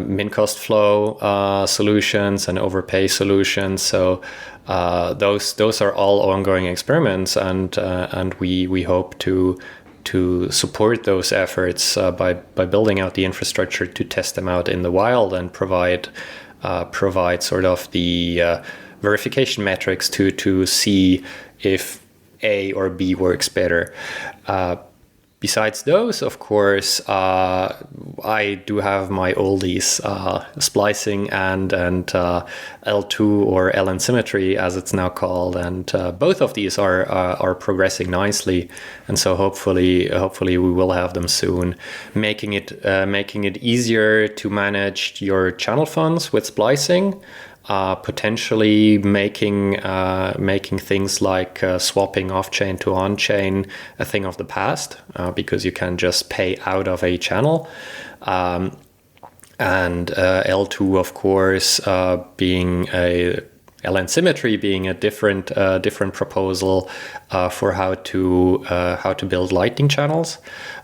[SPEAKER 2] min cost flow solutions and overpay solutions. So those are all ongoing experiments, and we hope to support those efforts by building out the infrastructure to test them out in the wild and provide sort of the verification metrics to see if A or B works better. Besides those, of course, I do have my oldies, splicing and L2 or LN symmetry, as it's now called, and both of these are progressing nicely, and so hopefully we will have them soon, making it easier to manage your channel funds with splicing. Potentially making things like swapping off-chain to on-chain a thing of the past, because you can just pay out of a channel. And L2, of course, being a LN symmetry being a different proposal for how to build Lightning channels,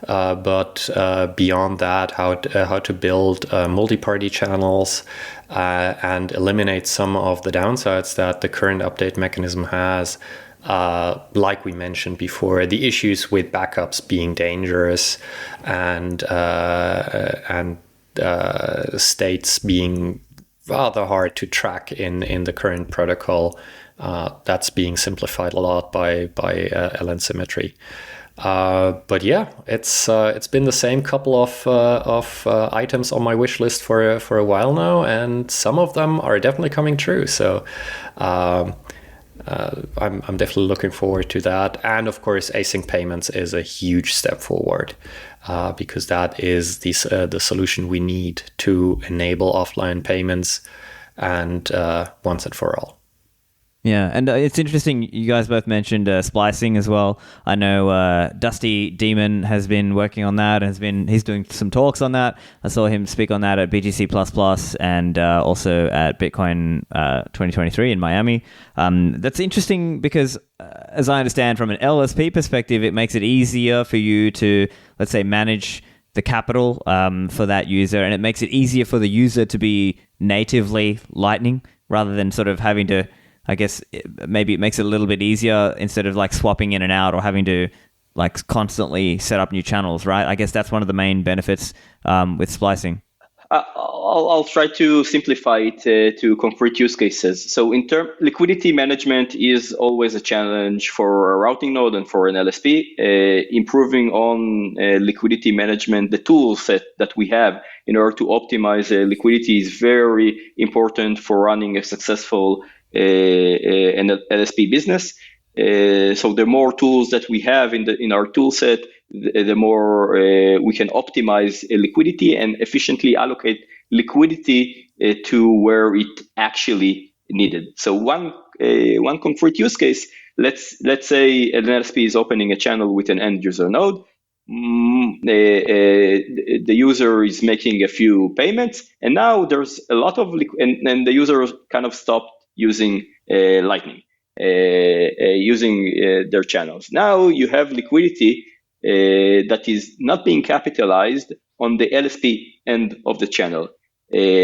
[SPEAKER 2] but beyond that, how to build multi-party channels and eliminate some of the downsides that the current update mechanism has. Like we mentioned before, the issues with backups being dangerous and states being rather hard to track in the current protocol. That's being simplified a lot by LN symmetry. But yeah, it's been the same couple of items on my wish list for a while now, and some of them are definitely coming true. So I'm definitely looking forward to that. And of course, async payments is a huge step forward, because that is the solution we need to enable offline payments and once and for all.
[SPEAKER 1] Yeah, and it's interesting, you guys both mentioned splicing as well. I know Dusty Demon has been working on that, and he's doing some talks on that. I saw him speak on that at BGC++ and also at Bitcoin 2023 in Miami. That's interesting because, as I understand, from an LSP perspective, it makes it easier for you to, let's say, manage the capital for that user, and it makes it easier for the user to be natively Lightning rather than sort of having to, I guess maybe it makes it a little bit easier instead of like swapping in and out or having to like constantly set up new channels, right? I guess that's one of the main benefits with splicing.
[SPEAKER 3] I'll try to simplify it to concrete use cases. So liquidity management is always a challenge for a routing node and for an LSP. Improving on liquidity management, the tool set that we have in order to optimize liquidity is very important for running a successful an LSP business. So the more tools that we have in our tool set, the more we can optimize liquidity and efficiently allocate liquidity to where it actually needed. So one concrete use case, let's say an LSP is opening a channel with an end user node. The user is making a few payments, and now there's a lot of and the user kind of stopped using Lightning, using their channels. Now you have liquidity that is not being capitalized on the LSP end of the channel.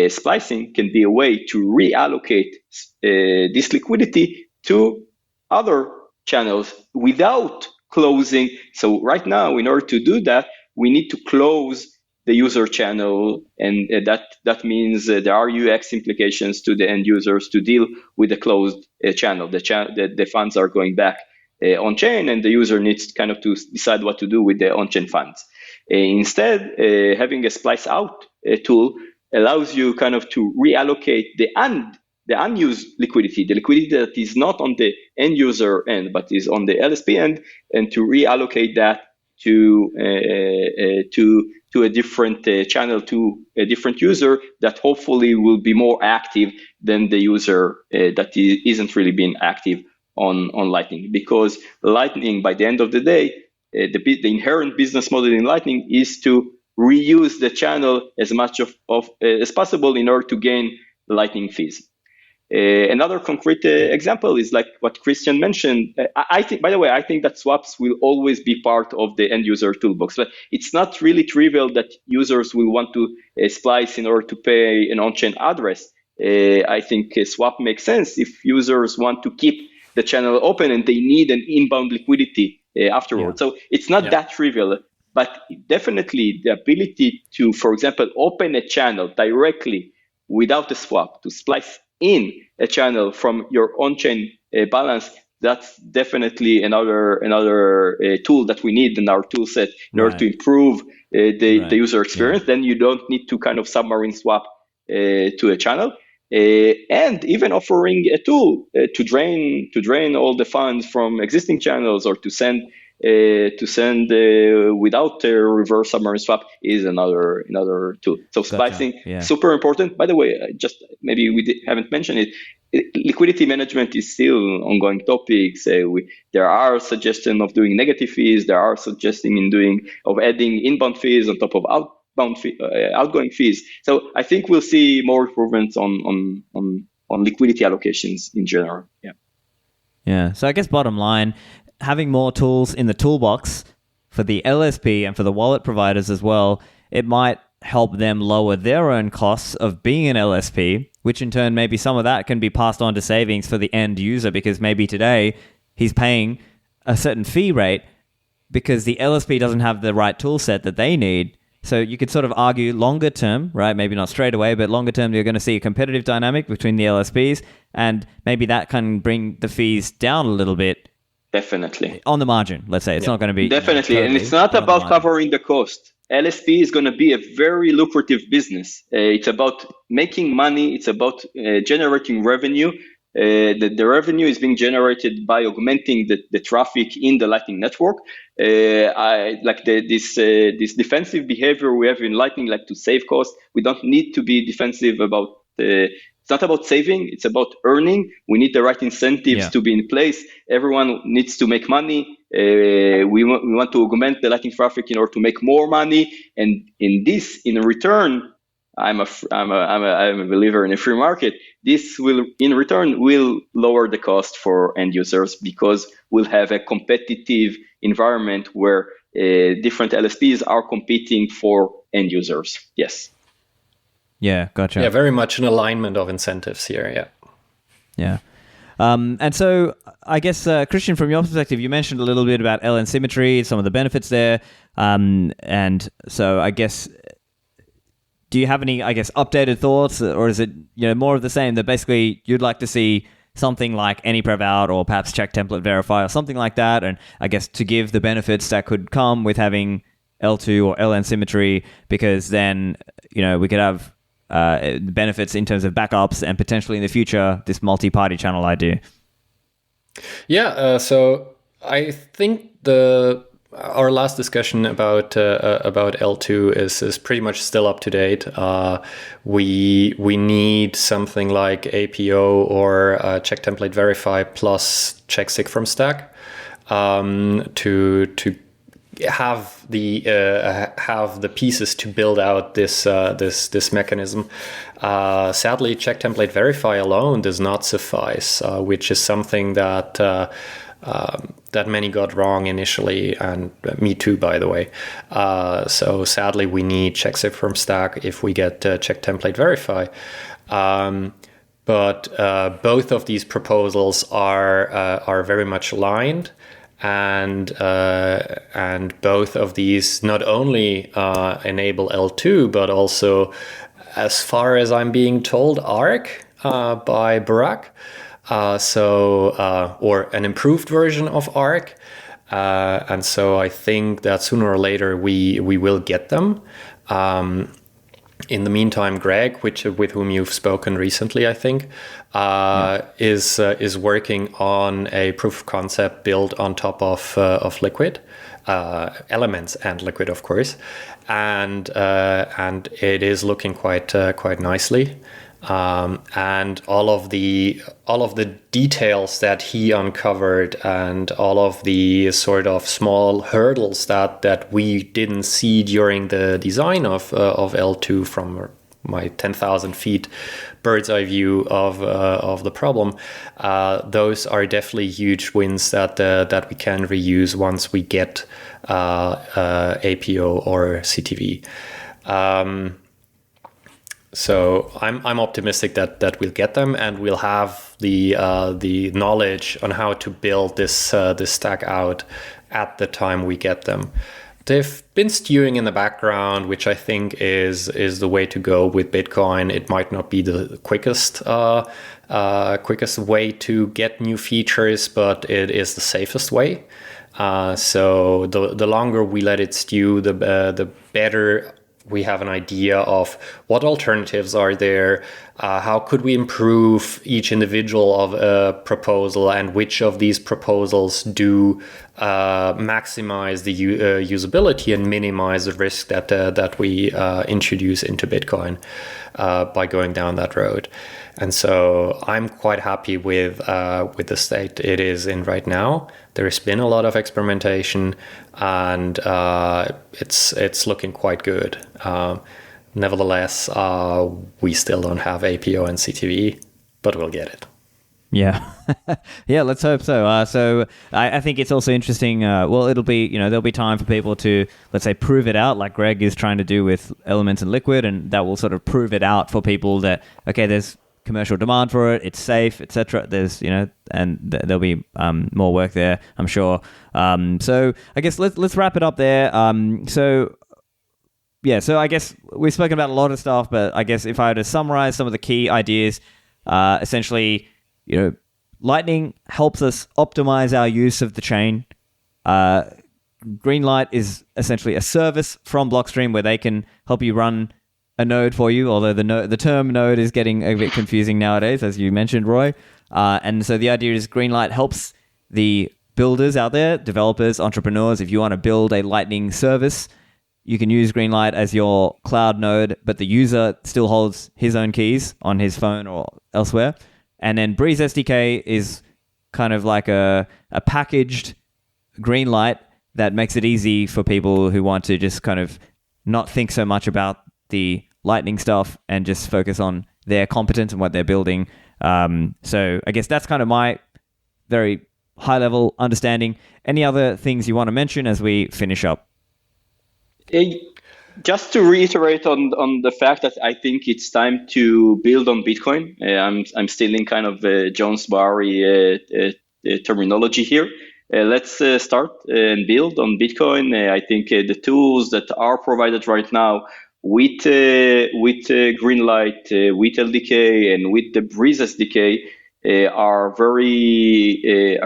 [SPEAKER 3] Splicing can be a way to reallocate this liquidity to other channels without closing. So right now, in order to do that, we need to close the user channel, and that means there are UX implications to the end users to deal with the closed channel. The funds are going back on chain, and the user needs kind of to decide what to do with the on chain funds. Instead, having a splice out tool allows you kind of to reallocate the unused liquidity, the liquidity that is not on the end user end but is on the LSP end, and to reallocate that to a different channel, to a different user that hopefully will be more active than the user that isn't really being active on Lightning. Because Lightning, by the end of the day, the inherent business model in Lightning is to reuse the channel as much as possible in order to gain Lightning fees. Another concrete example is like what Christian mentioned. I think, by the way, I think that swaps will always be part of the end user toolbox. But it's not really trivial that users will want to splice in order to pay an on-chain address. I think a swap makes sense if users want to keep the channel open and they need an inbound liquidity afterwards. Yeah. So it's not that trivial, but definitely the ability to, for example, open a channel directly without a swap, to splice in a channel from your on-chain balance, that's definitely another tool that we need in our tool set in order to improve the user experience. Then you don't need to kind of submarine swap to a channel. And even offering a tool to drain all the funds from existing channels or to send without a reverse submarine swap is another tool. So splicing, super important. By the way, just maybe haven't mentioned it. Liquidity management is still ongoing topics. There are suggestions of doing negative fees. There are suggestions of adding inbound fees on top of outgoing fees. So I think we'll see more improvements on liquidity allocations in general.
[SPEAKER 1] Yeah. So I guess bottom line, having more tools in the toolbox for the LSP and for the wallet providers as well, it might help them lower their own costs of being an LSP, which in turn maybe some of that can be passed on to savings for the end user, because maybe today he's paying a certain fee rate because the LSP doesn't have the right tool set that they need. So you could sort of argue longer term, right? Maybe not straight away, but longer term, you're going to see a competitive dynamic between the LSPs, and maybe that can bring the fees down a little bit.
[SPEAKER 3] Definitely.
[SPEAKER 1] On the margin, let's say. It's not going to be...
[SPEAKER 3] Definitely. Totally, and it's not about covering the cost. LSP is going to be a very lucrative business. It's about making money. It's about generating revenue. The revenue is being generated by augmenting the traffic in the Lightning Network. I like this defensive behavior we have in Lightning, like to save costs. We don't need to be defensive about it's not about saving, it's about earning. We need the right incentives to be in place. Everyone needs to make money. We want to augment the Lightning traffic in order to make more money. And in return, I'm a believer in a free market. This will, in return, will lower the cost for end users because we'll have a competitive environment where different LSPs are competing for end users. Yes.
[SPEAKER 1] Yeah, gotcha.
[SPEAKER 2] Yeah, very much an alignment of incentives here.
[SPEAKER 1] Yeah. And so I guess, Christian, from your perspective, you mentioned a little bit about LN symmetry, some of the benefits there. And so I guess, do you have any, updated thoughts, or is it, more of the same, that basically you'd like to see something like anyprev out, or perhaps check template verify or something like that, and I guess to give the benefits that could come with having L2 or LN symmetry, because then, we could have benefits in terms of backups and potentially in the future this multi-party channel idea.
[SPEAKER 2] Yeah, so I think our last discussion about L2 is pretty much still up to date. We need something like APO or check template verify plus check sig from stack to have the pieces to build out this mechanism. Sadly, check template verify alone does not suffice, which is something that many got wrong initially, and me too, by the way. So sadly, we need check sig from stack if we get check template verify. But both of these proposals are very much aligned. And both of these not only enable L2, but also, as far as I'm being told, ARC by Barak. Or an improved version of ARC. And so I think that sooner or later we will get them. In the meantime, Greg, with whom you've spoken recently, I think, is working on a proof of concept built on top of Liquid, Elements and Liquid, of course, and it is looking quite nicely. And all of the details that he uncovered, and all of the sort of small hurdles that we didn't see during the design of L2 from my 10,000 feet bird's eye view of the problem, those are definitely huge wins that we can reuse once we get APO or CTV. So I'm optimistic that we'll get them, and we'll have the knowledge on how to build this stack out at the time we get them. They've been stewing in the background, which I think is the way to go with Bitcoin. It might not be the quickest way to get new features, but it is the safest way. So the longer we let it stew, the better we have an idea of what alternatives are there, how could we improve each individual of a proposal, and which of these proposals do maximize the usability and minimize the risk that we introduce into Bitcoin by going down that road. And so I'm quite happy with the state it is in right now. There has been a lot of experimentation, and it's looking quite good. Nevertheless, we still don't have APO and CTV, but we'll get it.
[SPEAKER 1] Yeah. Yeah, let's hope so. So I think it's also interesting. It'll be, there'll be time for people to, let's say, prove it out, like Greg is trying to do with Elements and Liquid, and that will sort of prove it out for people that, okay, there's commercial demand for it, it's safe, etc. There's, and there'll be more work there, I'm sure. So I guess let's wrap it up there. So I guess we've spoken about a lot of stuff, but I guess if I were to summarize some of the key ideas, essentially, Lightning helps us optimize our use of the chain. Greenlight is essentially a service from Blockstream where they can help you run a node for you, although the term node is getting a bit confusing nowadays, as you mentioned, Roy. And so the idea is Greenlight helps the builders out there, developers, entrepreneurs. If you want to build a Lightning service, you can use Greenlight as your cloud node, but the user still holds his own keys on his phone or elsewhere. And then Breez SDK is kind of like a packaged Greenlight that makes it easy for people who want to just kind of not think so much about the Lightning stuff and just focus on their competence and what they're building. So I guess that's kind of my very high-level understanding. Any other things you want to mention as we finish up?
[SPEAKER 3] Just to reiterate on the fact that I think it's time to build on Bitcoin. I'm stealing kind of Jones Barry terminology here. Let's start and build on Bitcoin. I think the tools that are provided right now with Greenlight, with LDK, and with the Breez SDK are very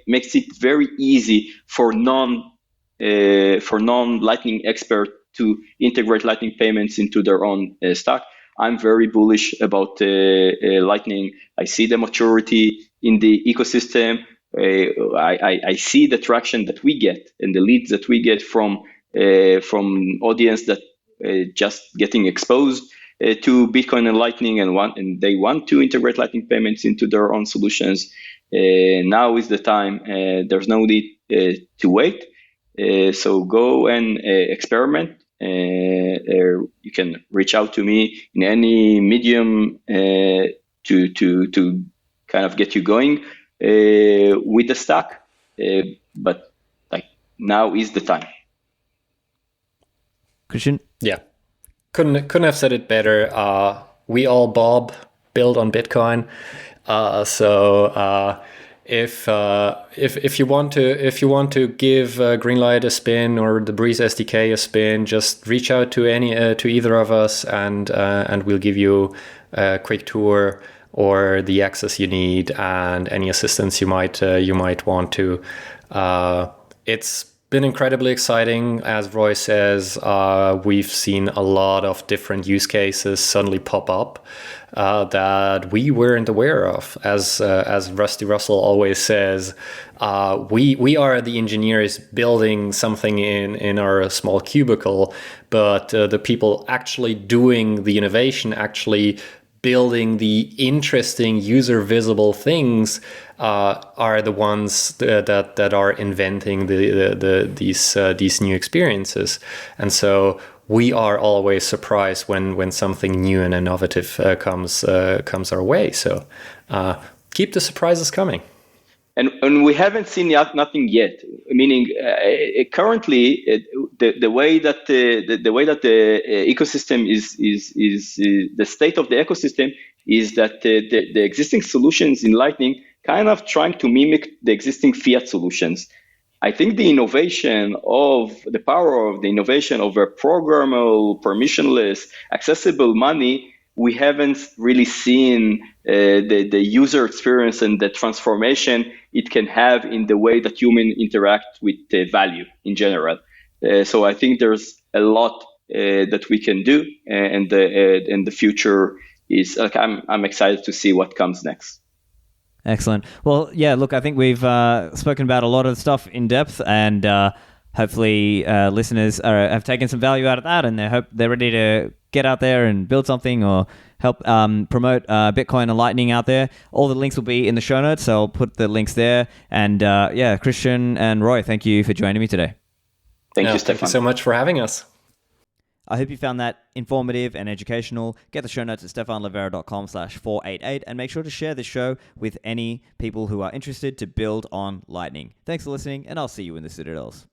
[SPEAKER 3] makes it very easy for non-Lightning expert to integrate Lightning payments into their own stack. I'm very bullish about Lightning. I see the maturity in the ecosystem. I see the traction that we get and the leads that we get from audience that just getting exposed to Bitcoin and Lightning and they want to integrate Lightning payments into their own solutions. Now is the time. There's no need to wait. So go and experiment. You can reach out to me in any medium to kind of get you going with the stack. But like now is the time.
[SPEAKER 1] Christian?
[SPEAKER 2] Yeah, couldn't have said it better. We all build on Bitcoin. If you want to give Greenlight a spin or the Breez SDK a spin, just reach out to either of us, and we'll give you a quick tour or the access you need and any assistance you might want to. It's been incredibly exciting. As Roy says, we've seen a lot of different use cases suddenly pop up that we weren't aware of. As Rusty Russell always says, we are the engineers building something in our small cubicle, but the people actually doing the innovation, actually building the interesting user visible things are the ones that are inventing these new experiences. And so we are always surprised when something new and innovative comes our way. So keep the surprises coming.
[SPEAKER 3] And we haven't seen nothing yet. Meaning, currently, the way that the ecosystem is the state of the ecosystem is that the existing solutions in Lightning kind of trying to mimic the existing fiat solutions. I think the power of the innovation of a programmable, permissionless, accessible money, we haven't really seen the user experience and the transformation it can have in the way that humans interact with value in general. So I think there's a lot that we can do, and the future is like I'm excited to see what comes next.
[SPEAKER 1] Excellent. Well, yeah, look, I think we've spoken about a lot of stuff in depth, and hopefully listeners have taken some value out of that, and they're ready to get out there and build something or help promote Bitcoin and Lightning out there. All the links will be in the show notes, so I'll put the links there. And Christian and Roy, thank you for joining me today.
[SPEAKER 3] Thank you, Stephan.
[SPEAKER 2] Thank you so much for having us.
[SPEAKER 1] I hope you found that informative and educational. Get the show notes at stephanlivera.com/488 and make sure to share this show with any people who are interested to build on Lightning. Thanks for listening, and I'll see you in the Citadels.